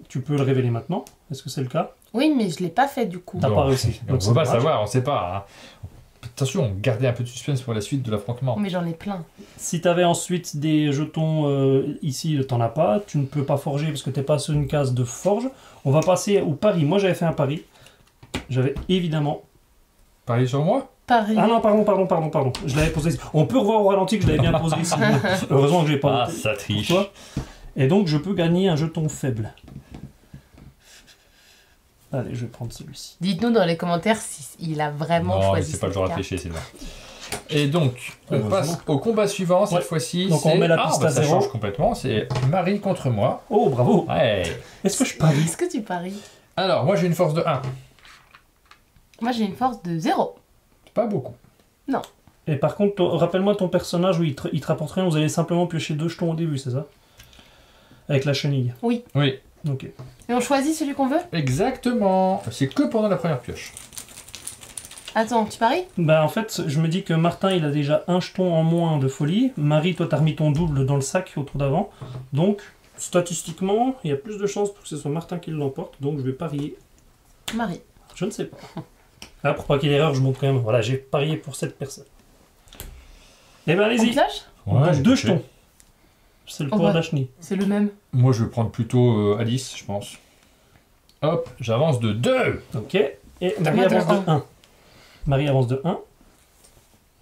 tu peux le révéler maintenant. Est-ce que c'est le cas? Oui, mais je l'ai pas fait du coup. T'as Non, pas réussi. On Donc, ne c'est peut pas dommage. savoir, on sait pas. Hein. Attention, gardez un peu de suspense pour la suite de l'affrontement. Mais j'en ai plein. Si tu avais ensuite des jetons ici, t'en as pas. Tu ne peux pas forger parce que tu n'es pas sur une case de forge. On va passer au pari. Moi, j'avais fait un pari. J'avais évidemment... Parlez sur moi. Pareil. Ah non, pardon. Je l'avais posé ici. On peut revoir au ralenti que je l'avais bien posé ici. Heureusement que je l'ai pas Ah, noté ça pour triche. toi. Et donc, je peux gagner un jeton faible. Allez, je vais prendre celui-ci. Dites-nous dans les commentaires si il a vraiment Non, choisi c'est pas le cette genre à carte. pêcher, Sylvain. Et donc, on Heureusement. passe au combat suivant, cette Ouais. fois-ci. Donc, on c'est- met la piste à ça 0. change complètement, c'est Marie contre moi. Oh, bravo. Ouais. Est-ce que je parie? Est-ce que tu paries? Alors, moi j'ai une force de 1. Moi j'ai une force de 0. Pas beaucoup. Et par contre, rappelle-moi ton personnage où il te rapporte rien. Vous allez simplement piocher 2 jetons au début, c'est ça? Avec la chenille. Oui, Ok. Et on choisit celui qu'on veut? exactement. C'est que pendant la première pioche. Attends, tu paries? Bah en fait, je me dis que Martin, il a déjà un jeton en moins de folie. Marie, toi, t'as remis ton double dans le sac au tour d'avant. Donc, statistiquement, il y a plus de chances pour que ce soit Martin qui l'emporte. Donc, je vais parier. Marie. Je ne sais pas. Ah, pour pas qu'il y ait d'erreur, je montre quand même. Voilà, j'ai parié pour cette personne. Eh ben, On allez-y. pioche? On pioche j'ai 2 touché. jetons. C'est le Oh, pouvoir bah. d'Achni. C'est le même. Moi, je vais prendre plutôt Alice, je pense. Hop, j'avance de 2. Ok. Et Marie Moi, de avance de 1. Marie avance de 1.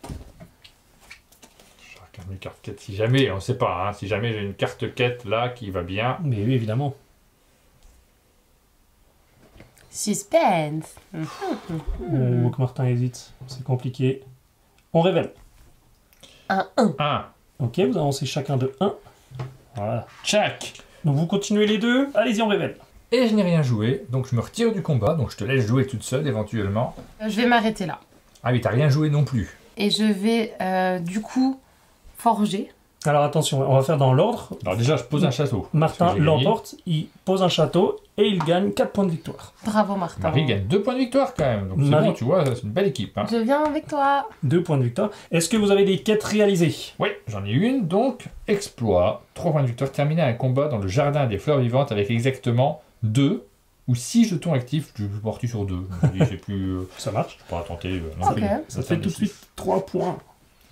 Je regarde mes cartes quête. Si jamais, on sait pas, hein, si jamais j'ai une carte quête là qui va bien. Mais oui, évidemment. Suspense. On voit que Martin hésite. C'est compliqué. On révèle. Un 1. 1. Ok, vous avancez chacun de 1. Voilà. Tchac. Donc vous continuez les deux. Allez-y, on révèle. Et je n'ai rien joué, donc je me retire du combat, donc je te laisse jouer toute seule éventuellement. Je vais m'arrêter là. Ah oui, t'as rien joué non plus. Et je vais du coup forger. Alors attention, on va faire dans l'ordre. Alors déjà, je pose un château. Martin Parce que j'ai gagné. l'emporte, il pose un château et il gagne 4 points de victoire. Bravo Martin. Marie gagne 2 points de victoire quand même, donc c'est Marie. bon, tu vois, c'est une belle équipe. Hein. Je viens avec toi. 2 points de victoire. Est-ce que vous avez des quêtes réalisées? Oui, j'en ai une, donc exploit. 3 points de victoire, terminer un combat dans le jardin des fleurs vivantes avec exactement 2 ou 6 jetons actifs. Je suis parti sur 2. J'ai plus. Ça marche. Je pourrais tenter. Non Ok. plus. Ça fait tout de suite 3 points.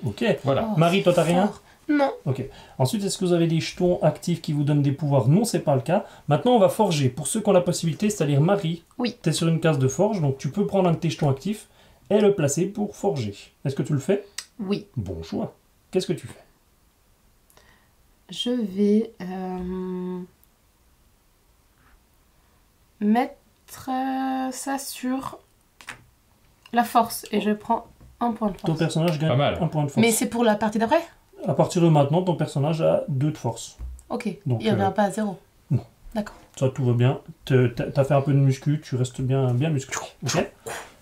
Ok. Voilà. Oh, Marie, toi t'as rien? fort. Non. Ok. Ensuite, est-ce que vous avez des jetons actifs qui vous donnent des pouvoirs? Non, c'est pas le cas. Maintenant, on va forger. Pour ceux qui ont la possibilité, c'est-à-dire Marie, Oui. tu es sur une case de forge, donc tu peux prendre un de tes jetons actifs et le placer pour forger. Est-ce que tu le fais? Oui. Bon choix. Qu'est-ce que tu fais? Je vais mettre ça sur la force et je prends un point de Ton force. personnage gagne Pas mal. un point de force. Mais c'est pour la partie d'après? À partir de maintenant, ton personnage a 2 de force. Ok. Donc, Il ne revient pas à 0. non. D'accord. Ça, tout va bien. T'as fait un peu de muscu, tu restes bien musclé. Ok.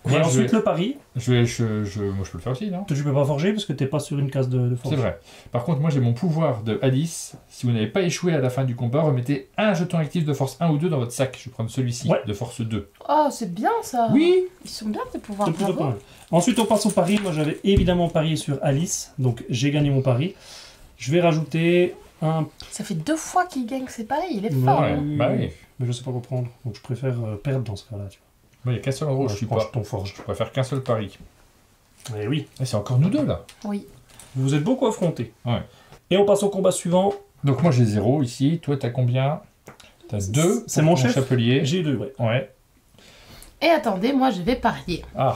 Moi, Et je ensuite, vais- le pari. moi, je peux le faire aussi, non? Toi, tu peux pas forger parce que t'es pas sur une case de forge. C'est vrai. Par contre, moi j'ai mon pouvoir de Alice. Si vous n'avez pas échoué à la fin du combat, remettez un jeton actif de force 1 ou 2 dans votre sac. Je vais prendre celui-ci, Ouais. de force 2. Oh, c'est bien ça. Oui. Ils sont bien tes pouvoirs. C'est plutôt pas Bravo. mal. Ensuite, on passe au pari. Moi, j'avais évidemment parié sur Alice. Donc, j'ai gagné mon pari. Je vais rajouter un... Ça fait 2 fois qu'il gagne, c'est pareil, il est Ouais. fort. Ouais, bah oui. Mais je sais pas quoi prendre. Donc, je préfère perdre dans ce cas-là. Tu Moi, il n'y a qu'un seul endroit où vois. je suis prends pas. ton forge. Je préfère qu'un seul pari. Eh oui. Et c'est encore nous deux là. Oui. Vous vous êtes beaucoup affrontés. Ouais. Et on passe au combat suivant. Donc moi j'ai 0 ici. Toi t'as combien? T'as 2. C'est mon chef. Chapelier. J'ai 2, ouais. Ouais. Et attendez, moi je vais parier. Ah.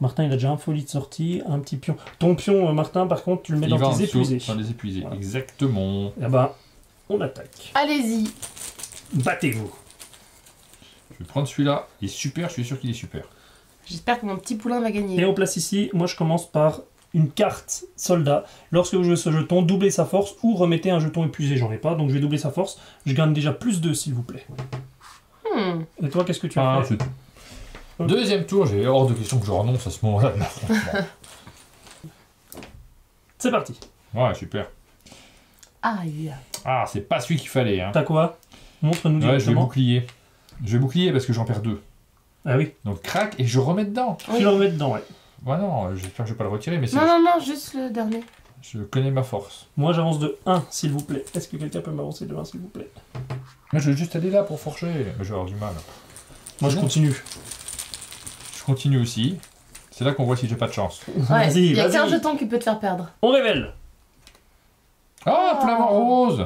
Martin, il a déjà un folie de sortie, un petit pion. Ton pion, Martin, par contre, tu le mets Il dans va en tes dessous, épuisés. dans les épuisés. Voilà. Exactement. Eh ben, on attaque. Allez-y. Battez-vous. Je vais prendre celui-là. Il est super. Je suis sûr qu'il est super. J'espère que mon petit poulain va Et gagner. on place ici, moi je commence par une carte soldat. Lorsque vous jouez ce jeton, doublez sa force ou remettez un jeton épuisé. J'en ai pas, donc je vais doubler sa force. Je gagne déjà plus 2, s'il vous plaît. Et toi, qu'est-ce que tu as Ah, fait? c'est- Deuxième tour. J'ai hors de question que je renonce à ce moment-là de l'affrontement. C'est parti. Ouais, super. Aïe. Ah, c'est pas celui qu'il fallait. Hein. T'as quoi? Montre-nous Ouais, je vais directement. bouclier. Je vais bouclier parce que j'en perds 2. Ah oui, Donc crac et je remets dedans. Oui. tu le remets dedans, ouais. Ouais, non, j'espère que je vais pas le retirer, mais c'est- Non, non, non, juste le dernier. je connais ma force. Moi j'avance de 1, s'il vous plaît. Est-ce que quelqu'un peut m'avancer de 1, s'il vous plaît? Moi, je vais juste aller là pour forger. Mais je vais avoir du mal. Moi je bon. continue. Je continue aussi. C'est là qu'on voit si j'ai pas de chance. Ouais, Vas-y, il y a vas-y. qu'un jeton qui peut te faire perdre. On révèle. Ah, Oh. flamant rose.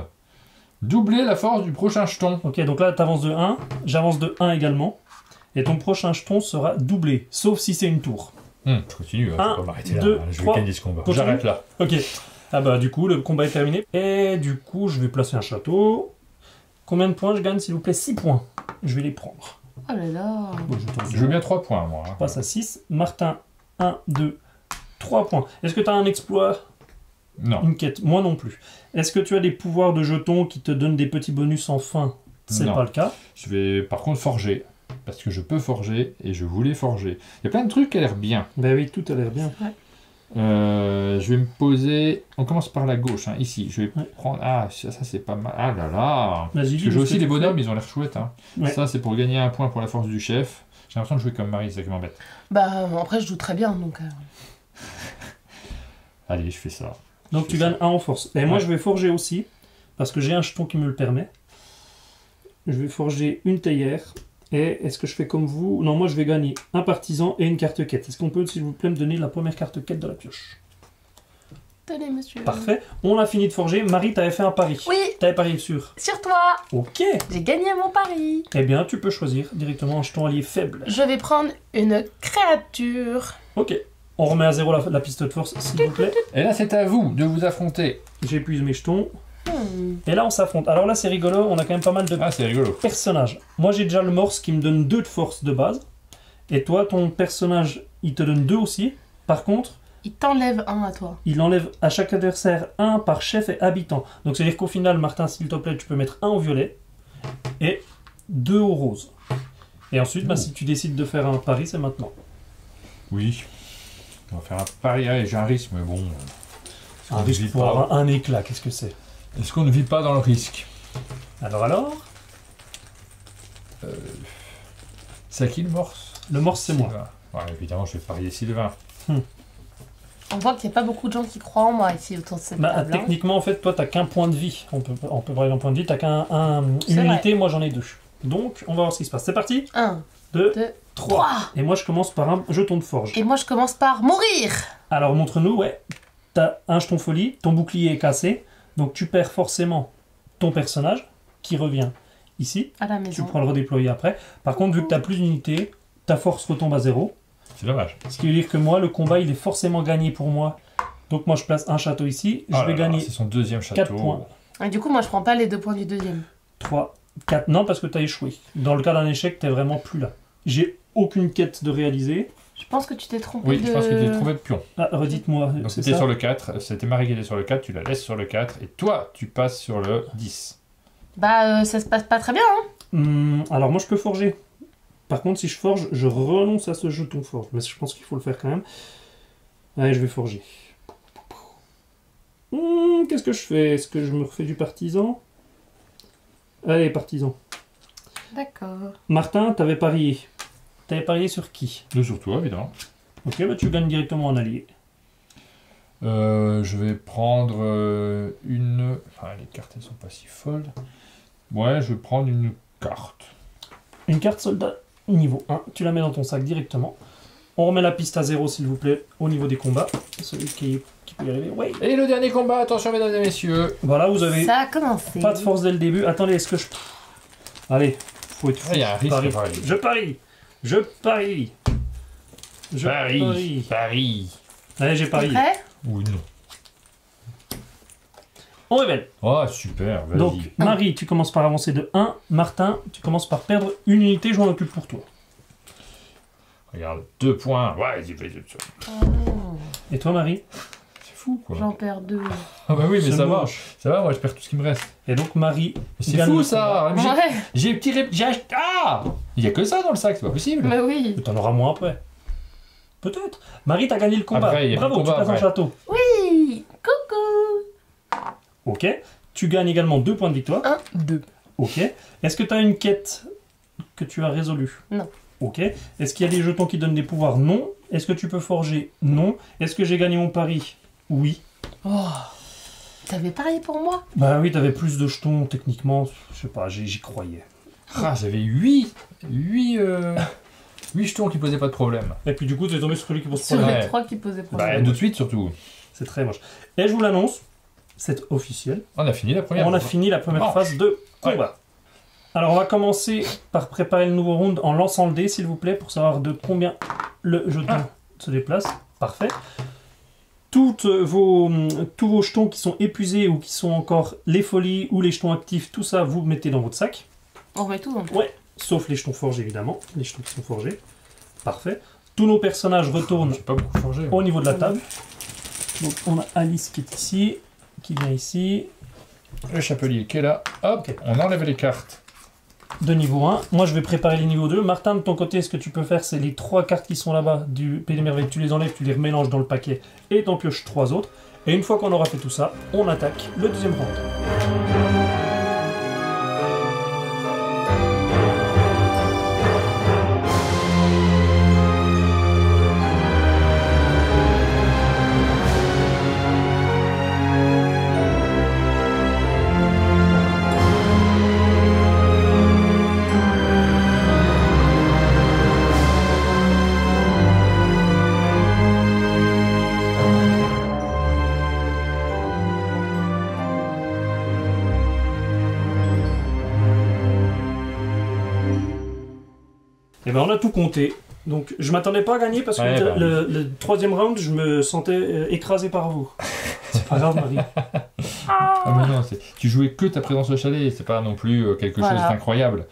Doubler la force du prochain jeton. Ok, donc là t'avances de 1, j'avance de 1 également. Et ton prochain jeton sera doublé, sauf si c'est une tour. Je continue, hein, je Un, vais pas m'arrêter là. 2, Je vais 3, gagner ce combat. continue. J'arrête là. Ok. Ah bah du coup, le combat est terminé. Et du coup, je vais placer un château. Combien de points je gagne, s'il vous plaît? 6 points. Je vais les prendre. Oh là là. Bon, je t'en dis Je veux bien 3 points, moi. hein. On passe à 6. Martin, 1, 2, 3 points. Est-ce que tu as un exploit? Non. Une quête? Moi non plus. Est-ce que tu as des pouvoirs de jetons qui te donnent des petits bonus en fin? C'est Non. pas le cas. Je vais par contre forger. Parce que je peux forger et je voulais forger. Il y a plein de trucs qui a l'air bien. Ben oui, tout a l'air bien. Je vais me poser. On commence par la gauche, hein, ici. Je vais prendre. Ah, ça c'est pas mal. Ah là là. Parce que j'ai aussi les bonhommes, ils ont l'air chouettes. Hein. Ouais. Ça, c'est pour gagner un point pour la force du chef. J'ai l'impression de jouer comme Marie, c'est ça qui m'embête. Bah, après, je joue très bien, donc. Allez, je fais ça. Donc tu gagnes 1 en force. Et moi, je vais forger aussi, parce que j'ai un jeton qui me le permet. Je vais forger une théière. Et est-ce que je fais comme vous? Non, moi je vais gagner un partisan et une carte quête. Est-ce qu'on peut, s'il vous plaît, me donner la première carte quête de la pioche? Tenez, monsieur. Parfait. On a fini de forger. Marie, t'avais fait un pari. Oui. T'avais parié sur toi. Ok. J'ai gagné mon pari. Eh bien, tu peux choisir directement un jeton allié faible. Je vais prendre une créature. Ok. On remet à 0 la piste de force, s'il vous plaît. Et là, c'est à vous de vous affronter. J'épuise mes jetons. Et là, on s'affronte. Alors là, c'est rigolo. On a quand même pas mal de personnages. Moi, j'ai déjà le morse qui me donne 2 de force de base. Et toi, ton personnage, il te donne 2 aussi. Par contre... il t'enlève 1 à toi. Il enlève à chaque adversaire 1 par chef et habitant. Donc, c'est-à-dire qu'au final, Martin, s'il te plaît, tu peux mettre 1 au violet et 2 au rose. Et ensuite, bah, si tu décides de faire un pari, c'est maintenant. Oui. On va faire un pari. Allez, j'ai un risque, mais bon... Un risque pour avoir un éclat, qu'est-ce que c'est? Est-ce qu'on ne vit pas dans le risque? Alors C'est à qui le morse? Le morse, c'est moi. Ouais, évidemment, je vais parier Sylvain. On voit qu'il n'y a pas beaucoup de gens qui croient en moi ici autour de cette table. Techniquement, en fait, toi, t'as qu'un point de vie. On peut parler d'un point de vie. T'as qu'une unité, moi j'en ai 2. Donc, on va voir ce qui se passe. C'est parti. 1, 2, 3. Et moi, je commence par un jeton de forge. Et moi, je commence par mourir. Alors, montre-nous, ouais. T'as un jeton folie, ton bouclier est cassé. Donc, tu perds forcément ton personnage qui revient ici. À la maison. Tu pourras le redéployer après. Par contre, vu que t'as plus d'unités, ta force retombe à 0. C'est dommage. Ce qui veut dire que moi, le combat, il est forcément gagné pour moi. Donc moi, je place un château ici. Je vais gagner c'est son deuxième château. 4 points. Et du coup, moi, je prends pas les 2 points du deuxième. 3, 4. Non, parce que tu as échoué. Dans le cas d'un échec, tu n'es vraiment plus là. J'ai aucune quête de réaliser. Je pense que tu t'es trompé Oui, je pense que tu t'es trompé de pion. Ah, redites-moi. Donc c'était sur le 4. C'était Marie qui était sur le 4. Tu la laisses sur le 4. Et toi, tu passes sur le 10. Bah, ça se passe pas très bien, hein. Alors moi, je peux forger. Par contre, si je forge, je renonce à ce jeton forge. Mais je pense qu'il faut le faire quand même. Allez, je vais forger. Qu'est-ce que je fais? Est-ce que je me refais du partisan? Allez, partisan. D'accord. Martin, t'avais parié. T'avais parié sur qui? Sur toi, évidemment. Ok, bah tu gagnes directement en allié. Je vais prendre une... Enfin, les cartes, elles sont pas si folles. Ouais, je vais prendre une carte. Une carte soldat niveau 1. Tu la mets dans ton sac directement. On remet la piste à 0, s'il vous plaît, au niveau des combats. Celui qui peut y arriver. Ouais. Et le dernier combat, attention, mesdames et messieurs. Voilà, vous avez... Ça a commencé. Pas de force dès le début. Attendez, est-ce que je... Allez, faut être fou. Il y a un risque. Je parie. Je parie. Je parie. Allez, j'ai parié. Prêt? Ou non. On révèle. Oh, super, vas-y. Donc, Marie, tu commences par avancer de 1. Martin, tu commences par perdre une unité. Je m'en occupe pour toi. Regarde, 2 points. Ouais, Et toi, Marie? C'est fou, quoi. J'en perds 2. Ah bah oui, mais ça va. moche. Ça va, moi, je perds tout ce qui me reste. Et donc, Marie... C'est fou, ça. Ouais. J'ai tiré... J'ai acheté... Ah! Il y a que ça dans le sac, c'est pas possible. Mais oui. T'en auras moins après. Peut-être. Marie, t'as gagné le combat. Après, Bravo, tu passes en château. Oui. Coucou. Ok. Tu gagnes également 2 points de victoire. 1, 2. Ok. Est-ce que tu as une quête que tu as résolue? Non. Ok. Est-ce qu'il y a des jetons qui donnent des pouvoirs? Non. Est-ce que tu peux forger? Non. Est-ce que j'ai gagné mon pari? Oui. Oh. T'avais parié pour moi? Bah oui, t'avais plus de jetons, techniquement. Je sais pas, j'y croyais. Ah, j'avais 8 jetons qui posaient pas de problème. Et puis du coup, t'es tombé sur celui qui pose Sur problème. les 3 qui posaient problème. Bah, de suite, surtout. C'est très moche. Et je vous l'annonce, c'est officiel. On a fini la première. On a fini la première phase de combat. Ouais. Alors on va commencer par préparer le nouveau round en lançant le dé, s'il vous plaît, pour savoir de combien le jeton se déplace. Parfait. Tous vos jetons qui sont épuisés ou qui sont encore les folies ou les jetons actifs, tout ça, vous mettez dans votre sac. On remet tout, donc. Ouais, sauf les jetons forgés, évidemment. Les jetons qui sont forgés. Parfait. Tous nos personnages retournent J'ai pas beaucoup forgé. au niveau de la table. Donc on a Alice qui est ici, qui vient ici. Le chapelier qui est là. Hop, Ok. on enlève les cartes. de niveau 1. Moi, je vais préparer les niveaux 2. Martin, de ton côté, ce que tu peux faire, c'est les 3 cartes qui sont là-bas du Pays des Merveilles. Tu les enlèves, tu les remélanges dans le paquet et t'en pioches 3 autres. Et une fois qu'on aura fait tout ça, on attaque le deuxième round. Et ben on a tout compté. Donc je m'attendais pas à gagner parce que Ouais, bah, le troisième round, je me sentais écrasé par vous. C'est pas grave, Marie. Ah mais non, tu jouais que ta présence au chalet, c'est pas non plus quelque chose d'incroyable.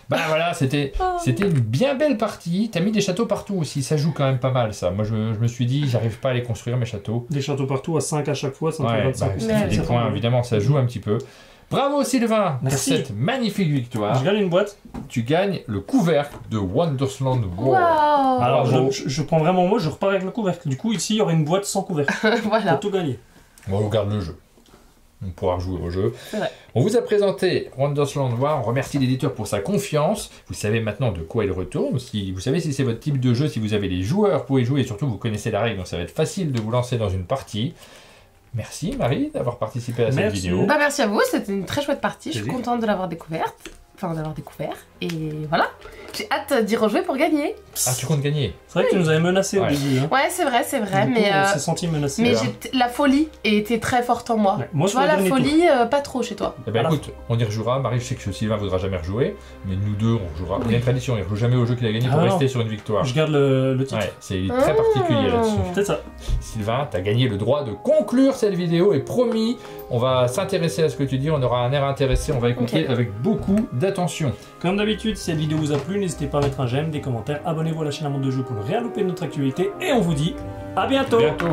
Bah voilà, c'était une bien belle partie. T'as mis des châteaux partout aussi, ça joue quand même pas mal ça. Moi je me suis dit, j'arrive pas à les construire mes châteaux. Des châteaux partout à 5 à chaque fois, ça me fait Ouais, 25. ça fait des points, évidemment, ça joue un petit peu. Bravo Sylvain Merci. pour cette magnifique victoire. Je gagne une boîte. Tu gagnes le couvercle de Wondersland War. Waouh. Alors bravo. je prends vraiment moi, je repars avec le couvercle. Du coup ici il y aura une boîte sans couvercle. Voilà. Pour tout gagner. On regarde le jeu. On pourra rejouer au jeu. C'est vrai. On vous a présenté Wondersland War. On remercie l'éditeur pour sa confiance. Vous savez maintenant de quoi il retourne. Si vous savez si c'est votre type de jeu, si vous avez les joueurs pour y jouer et surtout vous connaissez la règle, donc ça va être facile de vous lancer dans une partie. Merci Marie d'avoir participé à cette Merci. vidéo. Bah merci à vous, c'était une très chouette partie. Je suis Plaisir. contente de l'avoir découverte. Enfin, d'avoir découvert. Et voilà. J'ai hâte d'y rejouer pour gagner. Ah, tu comptes gagner? C'est vrai que tu nous avais menacé au Ouais. début. Hein. Ouais, c'est vrai, Du coup, mais... on s'est senti menacé. Mais là. la folie était très forte en moi. Ouais. Moi Tu je vois, fais la le dernier tour. folie, pas trop chez toi. Eh ben Voilà. écoute, on y rejouera. Marie, je sais que Sylvain voudra jamais rejouer, mais nous deux, on rejouera. Il y a une tradition, il ne rejoue jamais au jeu qu'il a gagné pour Ah non. rester sur une victoire. Je garde le titre. Ouais, c'est très particulier là-dessus. C'est ça. Sylvain, tu as gagné le droit de conclure cette vidéo et promis, on va s'intéresser à ce que tu dis, on aura un air intéressé, on va écouter Ok. avec beaucoup d'attention. Comme d'habitude, si cette vidéo vous a plu, n'hésitez pas à mettre un j'aime, des commentaires, abonnez-vous à la chaîne Monde de Jeu pour ne rien louper de notre actualité et on vous dit à bientôt. Bientôt.